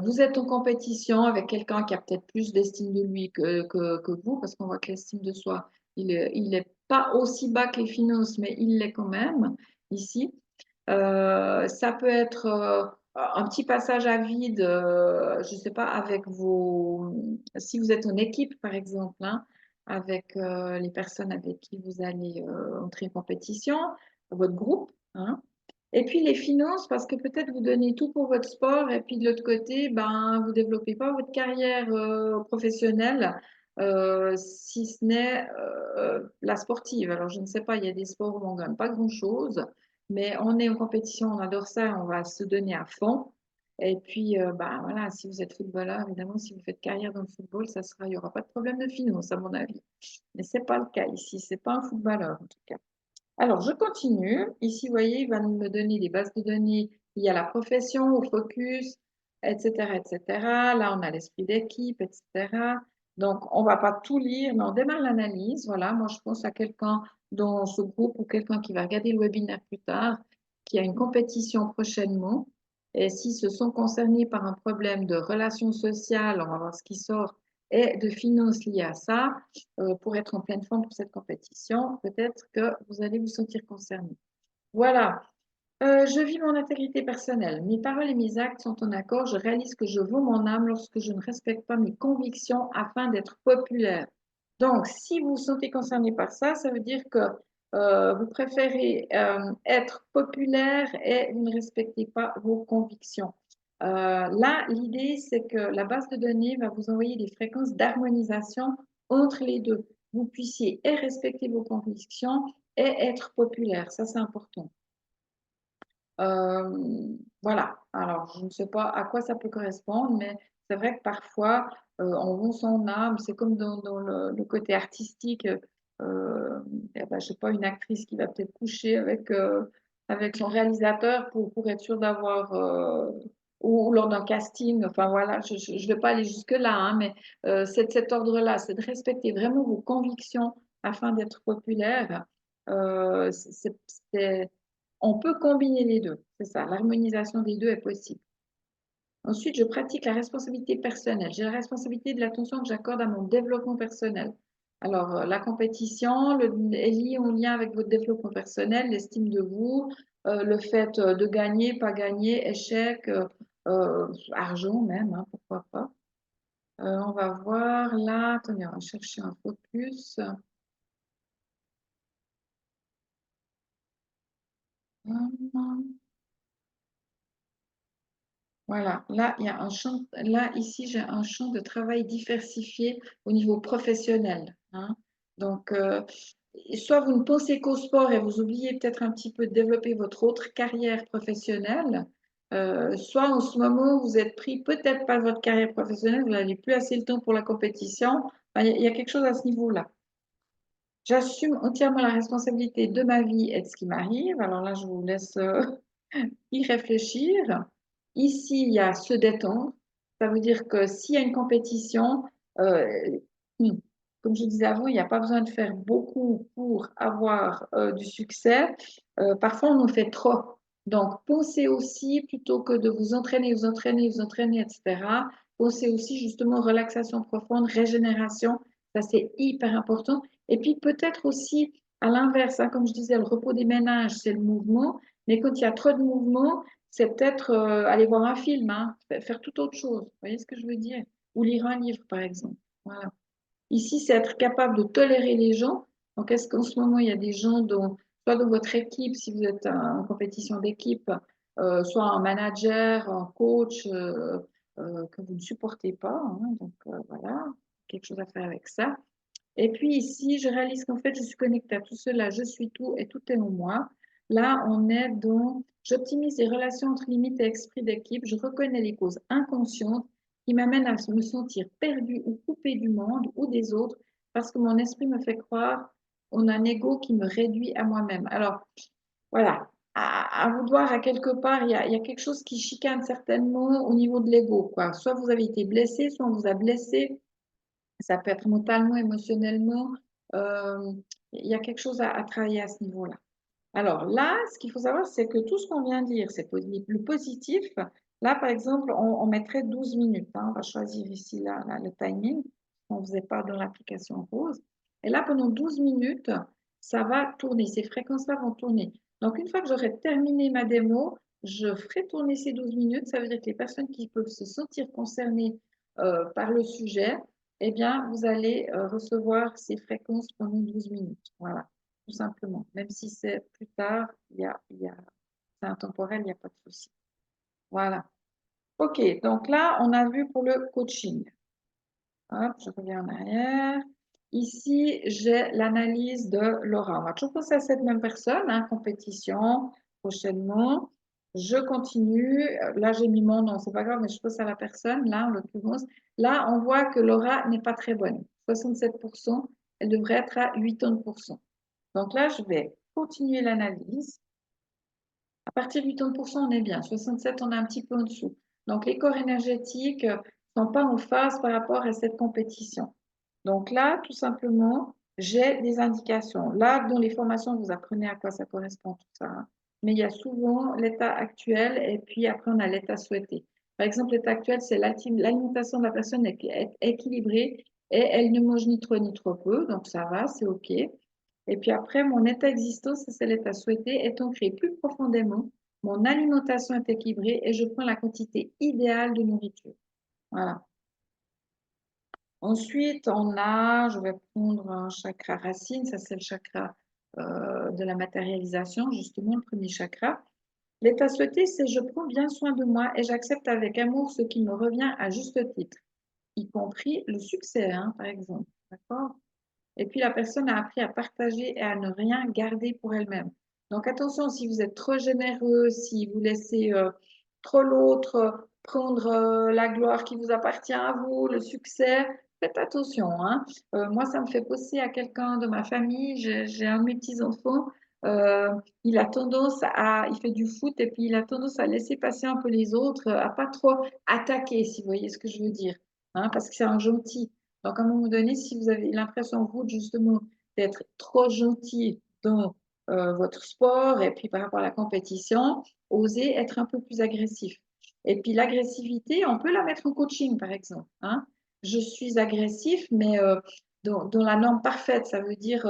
vous êtes en compétition avec quelqu'un qui a peut-être plus d'estime de lui que vous, parce qu'on voit que l'estime de soi, il est pas aussi bas que les finances, mais il l'est quand même ici. Ça peut être un petit passage à vide, je ne sais pas, si vous êtes en équipe par exemple, hein, avec les personnes avec qui vous allez entrer en compétition, votre groupe. Hein. Et puis les finances, parce que peut-être vous donnez tout pour votre sport et puis de l'autre côté, ben, vous ne développez pas votre carrière professionnelle, si ce n'est la sportive. Alors je ne sais pas, il y a des sports où on ne gagne pas grand-chose. Mais on est en compétition, on adore ça, on va se donner à fond. Et puis, bah, voilà, si vous êtes footballeur, évidemment, si vous faites carrière dans le football, il n'y aura pas de problème de finance, à mon avis. Mais ce n'est pas le cas ici, ce n'est pas un footballeur, en tout cas. Alors, je continue. Ici, vous voyez, il va me donner des bases de données. Il y a la profession, au focus, etc., etc. Là, on a l'esprit d'équipe, etc. Donc, on ne va pas tout lire, mais on démarre l'analyse. Voilà, moi, je pense à quelqu'un dans ce groupe ou quelqu'un qui va regarder le webinaire plus tard, qui a une compétition prochainement. Et s'ils se sont concernés par un problème de relations sociales, on va voir ce qui sort, et de finances liées à ça, pour être en pleine forme pour cette compétition, peut-être que vous allez vous sentir concerné. Voilà. Je vis mon intégrité personnelle. Mes paroles et mes actes sont en accord. Je réalise que je vaux mon âme lorsque je ne respecte pas mes convictions afin d'être populaire. Donc, si vous vous sentez concerné par ça, ça veut dire que vous préférez être populaire et vous ne respectez pas vos convictions. Là, l'idée, c'est que la base de données va vous envoyer des fréquences d'harmonisation entre les deux. Vous puissiez et respecter vos convictions et être populaire. Ça, c'est important. Voilà. Alors, je ne sais pas à quoi ça peut correspondre, mais c'est vrai que parfois, on vend son âme. C'est comme dans le côté artistique. Eh ben, je sais pas, une actrice qui va peut-être coucher avec son réalisateur pour être sûre d'avoir, ou lors d'un casting. Enfin, voilà, je ne vais pas aller jusque-là, hein, mais c'est de cet ordre-là. C'est de respecter vraiment vos convictions afin d'être populaire. Euh, c'est, c'est- on peut combiner les deux, c'est ça. L'harmonisation des deux est possible. Ensuite, je pratique la responsabilité personnelle. J'ai la responsabilité de l'attention que j'accorde à mon développement personnel. Alors, la compétition est liée en lien avec votre développement personnel, l'estime de vous, le fait de gagner, pas gagner, échec, argent même, hein, pourquoi pas. On va voir là, attendez, on va chercher un focus. Hum. Voilà, là, il y a un champ, là, ici, j'ai un champ de travail diversifié au niveau professionnel. Hein. Donc, soit vous ne pensez qu'au sport et vous oubliez peut-être un petit peu de développer votre autre carrière professionnelle, Soit en ce moment, vous êtes pris peut-être pas de votre carrière professionnelle, vous n'avez plus assez le temps pour la compétition. Enfin, il y a quelque chose à ce niveau-là. J'assume entièrement la responsabilité de ma vie et de ce qui m'arrive. Alors là, je vous laisse y réfléchir. Ici, il y a se détendre. Ça veut dire que s'il y a une compétition, euh, comme je disais avant, il n'y a pas besoin de faire beaucoup pour avoir du succès. Parfois, on en fait trop. Donc, pensez aussi, plutôt que de vous entraîner, vous entraîner, vous entraîner, etc., pensez aussi justement relaxation profonde, régénération. Ça, c'est hyper important. Et puis, peut-être aussi, à l'inverse, hein, comme je disais, le repos des ménages, c'est le mouvement. Mais quand il y a trop de mouvement, c'est peut-être aller voir un film, hein, faire toute autre chose. Vous voyez ce que je veux dire? Ou lire un livre, par exemple. Voilà. Ici, c'est être capable de tolérer les gens. Donc, est-ce qu'en ce moment, il y a des gens dont, soit dans votre équipe, si vous êtes en compétition d'équipe, soit un manager, un coach, que vous ne supportez pas, hein, donc voilà, quelque chose à faire avec ça. Et puis ici, je réalise qu'en fait, je suis connectée à tout cela, je suis tout et tout est en moi. Là, on est dans, j'optimise les relations entre limites et esprit d'équipe, je reconnais les causes inconscientes qui m'amènent à me sentir perdue ou coupée du monde ou des autres parce que mon esprit me fait croire en un ego qui me réduit à moi-même. Alors, voilà, à vous de voir à quelque part, il y a quelque chose qui chicane certainement au niveau de l'ego, quoi. Soit vous avez été blessé, soit on vous a blessé, ça peut être mentalement, émotionnellement. euh, il y a quelque chose à travailler à ce niveau-là. Alors là, ce qu'il faut savoir, c'est que tout ce qu'on vient de dire, c'est le positif. Là, par exemple, on mettrait 12 minutes, hein. On va choisir ici le timing. On ne faisait pas dans l'application rose. Et là, pendant 12 minutes, ça va tourner. Ces fréquences-là vont tourner. Donc, une fois que j'aurai terminé ma démo, je ferai tourner ces 12 minutes. Ça veut dire que les personnes qui peuvent se sentir concernées par le sujet, eh bien, vous allez recevoir ces fréquences pendant 12 minutes. Voilà, tout simplement. Même si c'est plus tard, c'est intemporel, il n'y a pas de souci. Voilà. OK, donc là, on a vu pour le coaching. Hop, je reviens en arrière. Ici, j'ai l'analyse de Laura. On va toujours penser à cette même personne, hein, compétition, prochainement. Je continue. Là, j'ai mis mon nom, c'est pas grave, mais je pense à la personne, là, en l'occurrence. Là, on voit que Laura n'est pas très bonne. 67%, elle devrait être à 80%. Donc là, je vais continuer l'analyse. À partir de 80%, on est bien. 67, on est un petit peu en dessous. Donc, les corps énergétiques ne sont pas en phase par rapport à cette compétition. Donc là, tout simplement, j'ai des indications. Là, dans les formations, vous apprenez à quoi ça correspond, tout ça, hein. Mais il y a souvent l'état actuel et puis après, on a l'état souhaité. Par exemple, l'état actuel, c'est l'alimentation de la personne est équilibrée et elle ne mange ni trop ni trop peu. Donc, ça va, c'est OK. Et puis après, mon état existant, c'est l'état souhaité, est ancré plus profondément. Mon alimentation est équilibrée et je prends la quantité idéale de nourriture. Voilà. Ensuite, je vais prendre un chakra racine, ça c'est le chakra de la matérialisation, justement, le premier chakra. L'état souhaité, c'est je prends bien soin de moi et j'accepte avec amour ce qui me revient à juste titre, y compris le succès, hein, par exemple. D'accord? Et puis la personne a appris à partager et à ne rien garder pour elle-même. Donc attention, si vous êtes trop généreux, si vous laissez trop l'autre prendre la gloire qui vous appartient à vous, le succès, faites attention, hein. Moi, ça me fait penser à quelqu'un de ma famille. J'ai un de mes petits-enfants. euh, il fait du foot et puis il a tendance à laisser passer un peu les autres, à pas trop attaquer, si vous voyez ce que je veux dire, hein, parce que c'est un gentil. Donc, à un moment donné, si vous avez l'impression, vous, justement, d'être trop gentil dans votre sport et puis par rapport à la compétition, osez être un peu plus agressif. Et puis, l'agressivité, on peut la mettre en coaching, par exemple, hein. Je suis agressif, mais dans la norme parfaite, ça veut dire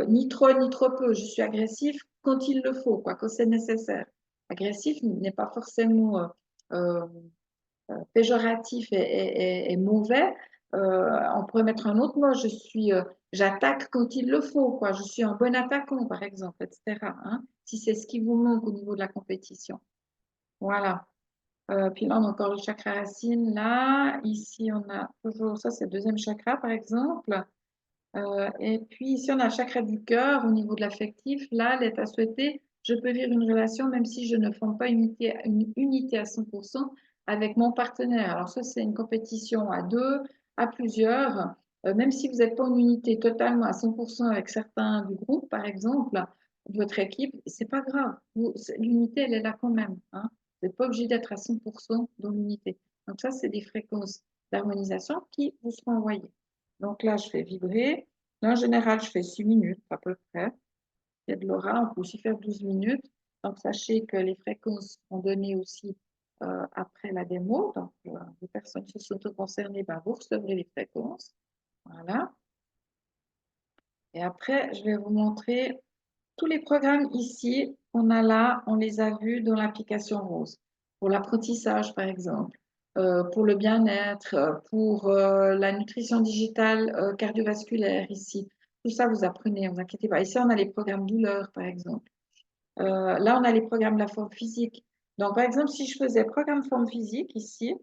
ni trop ni trop peu. Je suis agressif quand il le faut, quoi, quand c'est nécessaire. Agressif n'est pas forcément euh, péjoratif et mauvais, on pourrait mettre un autre mot. J'attaque quand il le faut, quoi. Je suis un bon attaquant, par exemple, etc., hein, si c'est ce qui vous manque au niveau de la compétition. Voilà. Puis là, on a encore le chakra racine. Là, ici, on a toujours, ça, c'est le deuxième chakra, par exemple. Et puis ici, on a le chakra du cœur au niveau de l'affectif. Là, l'état souhaité, je peux vivre une relation même si je ne forme pas une unité à 100% avec mon partenaire. Alors ça, c'est une compétition à deux, à plusieurs. Même si vous n'êtes pas en unité totalement à 100% avec certains du groupe, par exemple, de votre équipe, c'est pas grave. L'unité, elle est là quand même, hein. Vous n'êtes pas obligé d'être à 100% dans l'unité. Donc ça, c'est des fréquences d'harmonisation qui vous seront envoyées. Donc là, je fais vibrer. Là, en général, je fais 6 minutes à peu près. Il y a de l'aura, on peut aussi faire 12 minutes. Donc, sachez que les fréquences sont données aussi après la démo. Donc, les personnes qui sont concernées, ben, vous recevrez les fréquences. Voilà. Et après, je vais vous montrer tous les programmes ici qu'on a là, on les a vus dans l'application Rose. Pour l'apprentissage, par exemple, pour le bien-être, pour la nutrition digitale cardiovasculaire ici. Tout ça, vous apprenez, ne vous inquiétez pas. Ici, on a les programmes douleur, par exemple. Là, on a les programmes de la forme physique. Donc, par exemple, si je faisais programme forme physique ici,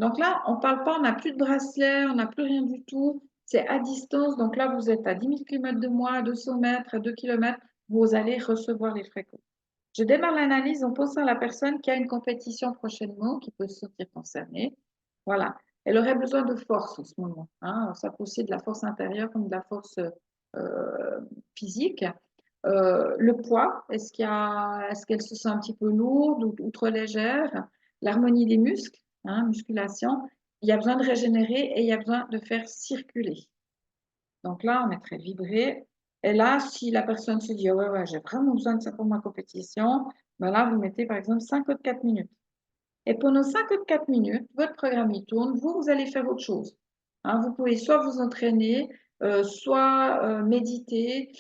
donc là, on ne parle pas, on n'a plus de bracelet, on n'a plus rien du tout. C'est à distance. Donc là, vous êtes à 10 000 km de moi, à 200 mètres, à 2 km. Vous allez recevoir les fréquences. Je démarre l'analyse en pensant à la personne qui a une compétition prochainement, qui peut se sentir concernée. Voilà. Elle aurait besoin de force en ce moment, hein. Ça peut aussi de la force intérieure comme de la force physique. Le poids, est-ce qu'elle se sent un petit peu lourde ou trop légère? L'harmonie des muscles, hein, musculation. Il y a besoin de régénérer et il y a besoin de faire circuler. Donc là, on mettrait vibrer. Et là, si la personne se dit, ouais, ouais, j'ai vraiment besoin de ça pour ma compétition, ben là, vous mettez par exemple 54 minutes. Et pendant 54 minutes, votre programme il tourne, vous allez faire autre chose. Hein, vous pouvez soit vous entraîner, soit méditer,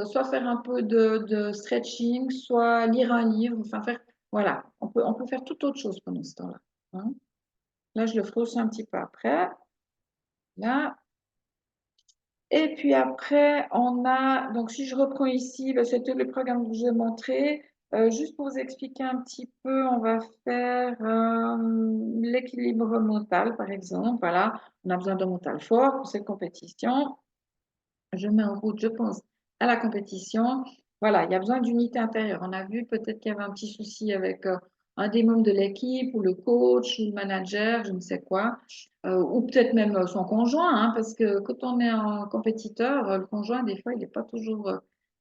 soit faire un peu de stretching, soit lire un livre, enfin faire, voilà, on peut faire toute autre chose pendant ce temps-là, hein. Là, je le ferai aussi un petit peu après. Là, et puis après, on a, donc si je reprends ici, ben, c'était le programme que je vous ai montré. Juste pour vous expliquer un petit peu, on va faire l'équilibre mental, par exemple. Voilà, on a besoin d'un mental fort pour cette compétition. Je mets en route, je pense, à la compétition. Voilà, il y a besoin d'unité intérieure. On a vu peut-être qu'il y avait un petit souci avec un des membres de l'équipe ou le coach ou le manager, je ne sais quoi, ou peut-être même son conjoint, hein, parce que quand on est un compétiteur, le conjoint, des fois, il n'est pas toujours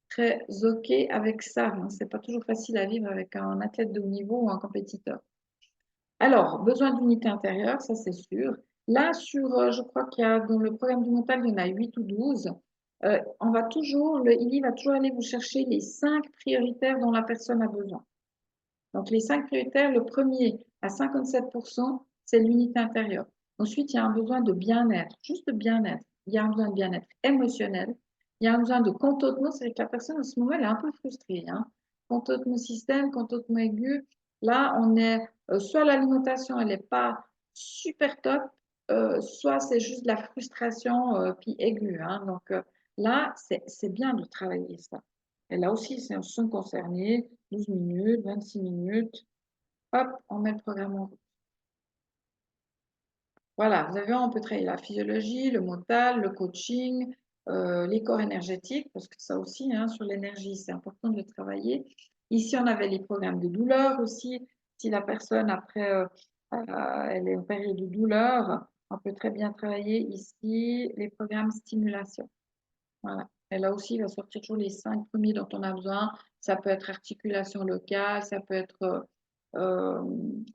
très OK avec ça, hein. C'est pas toujours facile à vivre avec un athlète de haut niveau ou un compétiteur. Alors, besoin d'unité intérieure, ça c'est sûr. Là, je crois qu'il y a dans le programme du mental, il y en a 8 ou 12. On va toujours, le ILI va toujours aller vous chercher les 5 prioritaires dont la personne a besoin. Donc, les 5 prioritaires, le premier à 57%, c'est l'unité intérieure. Ensuite, il y a un besoin de bien-être, juste de bien-être. Il y a un besoin de bien-être émotionnel. Il y a un besoin de contentement, c'est que la personne en ce moment, elle est un peu frustrée, hein. Contentement système, contentement aigu. Là, on est soit l'alimentation, elle n'est pas super top, soit c'est juste de la frustration puis aiguë, hein. Donc là, c'est bien de travailler ça. Et là aussi, c'est un son concerné, 12 minutes, 26 minutes. Hop, on met le programme en route. Voilà, vous avez, on peut travailler la physiologie, le mental, le coaching, les corps énergétiques, parce que ça aussi, hein, sur l'énergie, c'est important de le travailler. Ici, on avait les programmes de douleur aussi. Si la personne, après, elle est en période de douleur, on peut très bien travailler ici les programmes stimulation. Voilà. Et là aussi, il va sortir toujours les 5 premiers dont on a besoin. Ça peut être articulation locale, ça peut être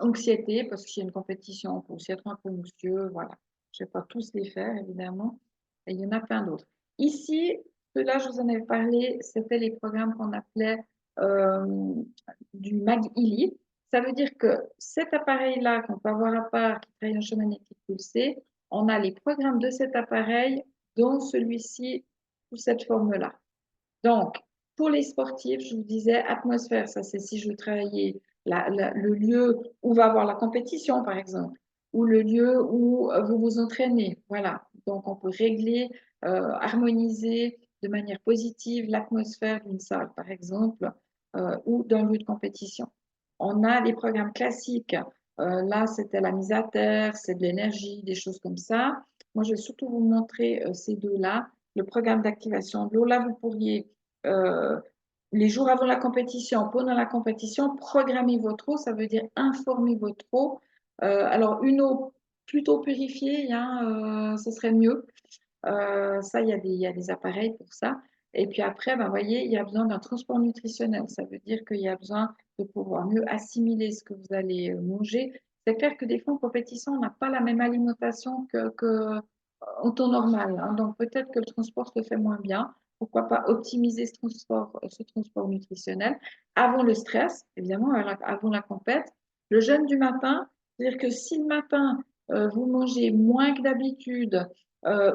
anxiété, parce qu'il y a une compétition, on peut aussi être un peu anxieux. Voilà. Je ne vais pas tous les faire, évidemment. Et il y en a plein d'autres. Ici, ceux-là, je vous en avais parlé, c'était les programmes qu'on appelait euh, du MAG-ILI. Ça veut dire que cet appareil-là, qu'on peut avoir à part, qui travaille en champ magnétique pulsé, on a les programmes de cet appareil dans celui-ci sous cette forme-là. Donc, pour les sportifs, je vous disais, atmosphère, ça c'est si je veux travailler le lieu où va avoir la compétition, par exemple, ou le lieu où vous vous entraînez. Voilà. Donc, on peut régler, harmoniser de manière positive l'atmosphère d'une salle, par exemple, ou d'un lieu de compétition. On a les programmes classiques. Là, c'était la mise à terre, c'est de l'énergie, des choses comme ça. Moi, je vais surtout vous montrer ces deux-là. Le programme d'activation de l'eau, là, vous pourriez les jours avant la compétition, pendant la compétition, programmez votre eau, ça veut dire informer votre eau. Alors, une eau plutôt purifiée, hein, ce serait mieux. Ça, il y a des appareils pour ça. Et puis après, ben, vous voyez, il y a besoin d'un transport nutritionnel. Ça veut dire qu'il y a besoin de pouvoir mieux assimiler ce que vous allez manger. C'est clair que des fois, en compétition, on n'a pas la même alimentation en temps normal, hein. Donc, peut-être que le transport se fait moins bien. Pourquoi pas optimiser ce transport nutritionnel avant le stress, évidemment, avant la compète. Le jeûne du matin, c'est-à-dire que si le matin, vous mangez moins que d'habitude,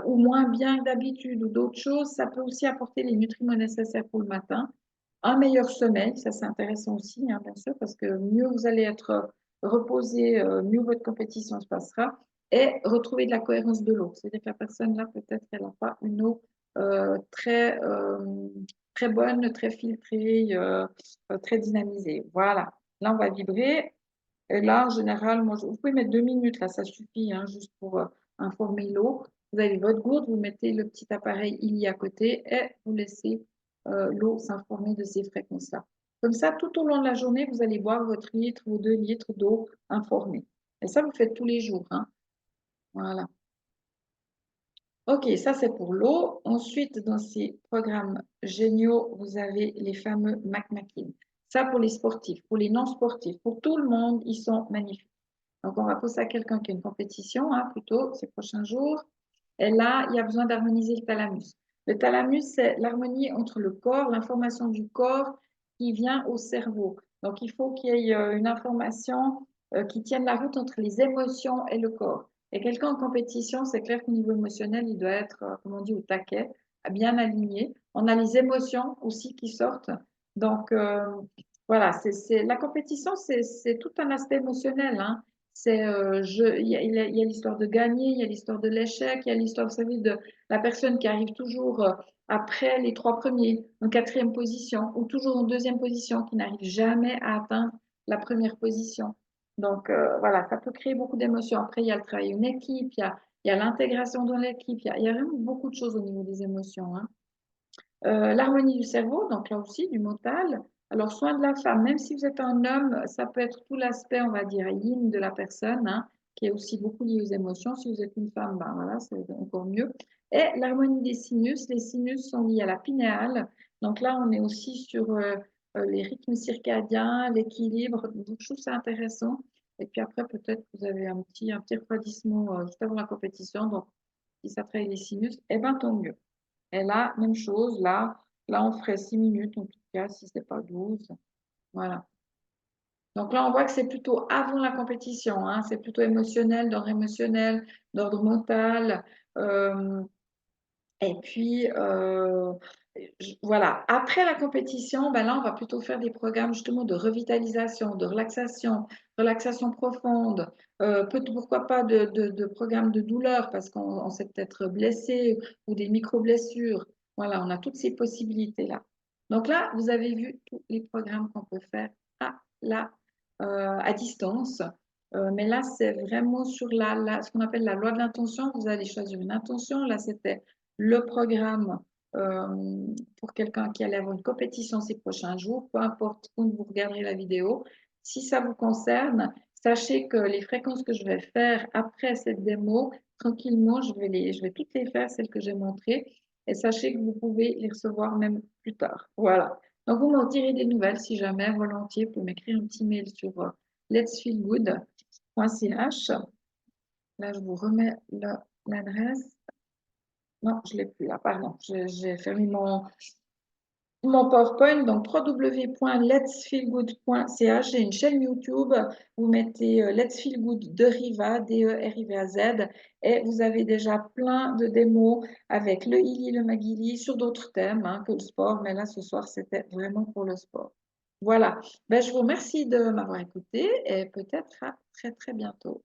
ou moins bien que d'habitude ou d'autres choses, ça peut aussi apporter les nutriments nécessaires pour le matin. Un meilleur sommeil, ça c'est intéressant aussi, hein, bien sûr, parce que mieux vous allez être reposé, mieux votre compétition se passera. Et retrouver de la cohérence de l'eau. C'est-à-dire que la personne là, peut-être qu'elle n'a pas une eau très, très bonne, très filtrée, très dynamisée. Voilà. Là, on va vibrer. Et là, en général, moi, vous pouvez mettre 2 minutes, là, ça suffit, hein, juste pour informer l'eau. Vous avez votre gourde, vous mettez le petit appareil ILI à côté et vous laissez l'eau s'informer de ces fréquences-là. Comme ça, tout au long de la journée, vous allez boire votre litre ou 2 litres d'eau informée. Et ça, vous faites tous les jours, hein. Voilà. Ok, ça c'est pour l'eau. Ensuite, dans ces programmes géniaux, vous avez les fameux McMakin. Ça pour les sportifs, pour les non-sportifs, pour tout le monde, ils sont magnifiques. Donc, on va poser à quelqu'un qui a une compétition, hein, plutôt ces prochains jours. Et là, il y a besoin d'harmoniser le thalamus. Le thalamus, c'est l'harmonie entre le corps, l'information du corps qui vient au cerveau. Donc, il faut qu'il y ait une information qui tienne la route entre les émotions et le corps. Et quelqu'un en compétition, c'est clair qu'au niveau émotionnel, il doit être, comme on dit, au taquet, bien aligné. On a les émotions aussi qui sortent. Donc, voilà, la compétition, c'est tout un aspect émotionnel, hein. Il y a l'histoire de gagner, il y a l'histoire de l'échec, il y a l'histoire, vous savez, de la personne qui arrive toujours après les trois premiers, en quatrième position, ou toujours en deuxième position, qui n'arrive jamais à atteindre la première position. Donc voilà, ça peut créer beaucoup d'émotions. Après, il y a le travail en équipe, il y a l'intégration dans l'équipe, il y a vraiment beaucoup de choses au niveau des émotions, hein. L'harmonie du cerveau, donc là aussi du mental. Alors, soin de la femme, même si vous êtes un homme, ça peut être tout l'aspect, on va dire, yin de la personne, hein, qui est aussi beaucoup lié aux émotions. Si vous êtes une femme, ben voilà, c'est encore mieux. Et l'harmonie des sinus, les sinus sont liés à la pinéale. Donc là, on est aussi sur les rythmes circadiens, l'équilibre. Donc, je trouve ça intéressant. Et puis après, peut-être que vous avez un petit refroidissement juste avant la compétition. Donc, si ça travaille les sinus, eh ben, tant mieux. Et là, même chose, là, on ferait 6 minutes en tout cas, si ce n'est pas 12. Voilà. Donc là, on voit que c'est plutôt avant la compétition, hein, c'est plutôt émotionnel, d'ordre mental. Euh, et puis, voilà. Après la compétition, ben là, on va plutôt faire des programmes justement de revitalisation, de relaxation, relaxation profonde. Pourquoi pas de programmes de douleur parce qu'on s'est peut-être blessé ou des micro-blessures. Voilà, on a toutes ces possibilités-là. Donc là, vous avez vu tous les programmes qu'on peut faire à, à distance. Mais là, c'est vraiment sur ce qu'on appelle la loi de l'intention. Vous allez choisir une intention. Là, c'était le programme pour quelqu'un qui allait avoir une compétition ces prochains jours, peu importe où vous regarderez la vidéo. Si ça vous concerne, sachez que les fréquences que je vais faire après cette démo, tranquillement, je vais toutes les faire, celles que j'ai montrées, et sachez que vous pouvez les recevoir même plus tard. Voilà. Donc, vous m'en direz des nouvelles si jamais, volontiers, vous pouvez m'écrire un petit mail sur letsfeelgood.ch. Là, je vous remets l'adresse. Non, je ne l'ai plus là, pardon. J'ai fermé mon PowerPoint. Donc, www.letsfeelgood.ch. J'ai une chaîne YouTube. Vous mettez Let's Feel Good de Riva, D-E-R-I-V-A-Z. Et vous avez déjà plein de démos avec le Ili, le Magili, sur d'autres thèmes hein, que le sport. Mais là, ce soir, c'était vraiment pour le sport. Voilà. Ben, je vous remercie de m'avoir écouté et peut-être à très, très bientôt.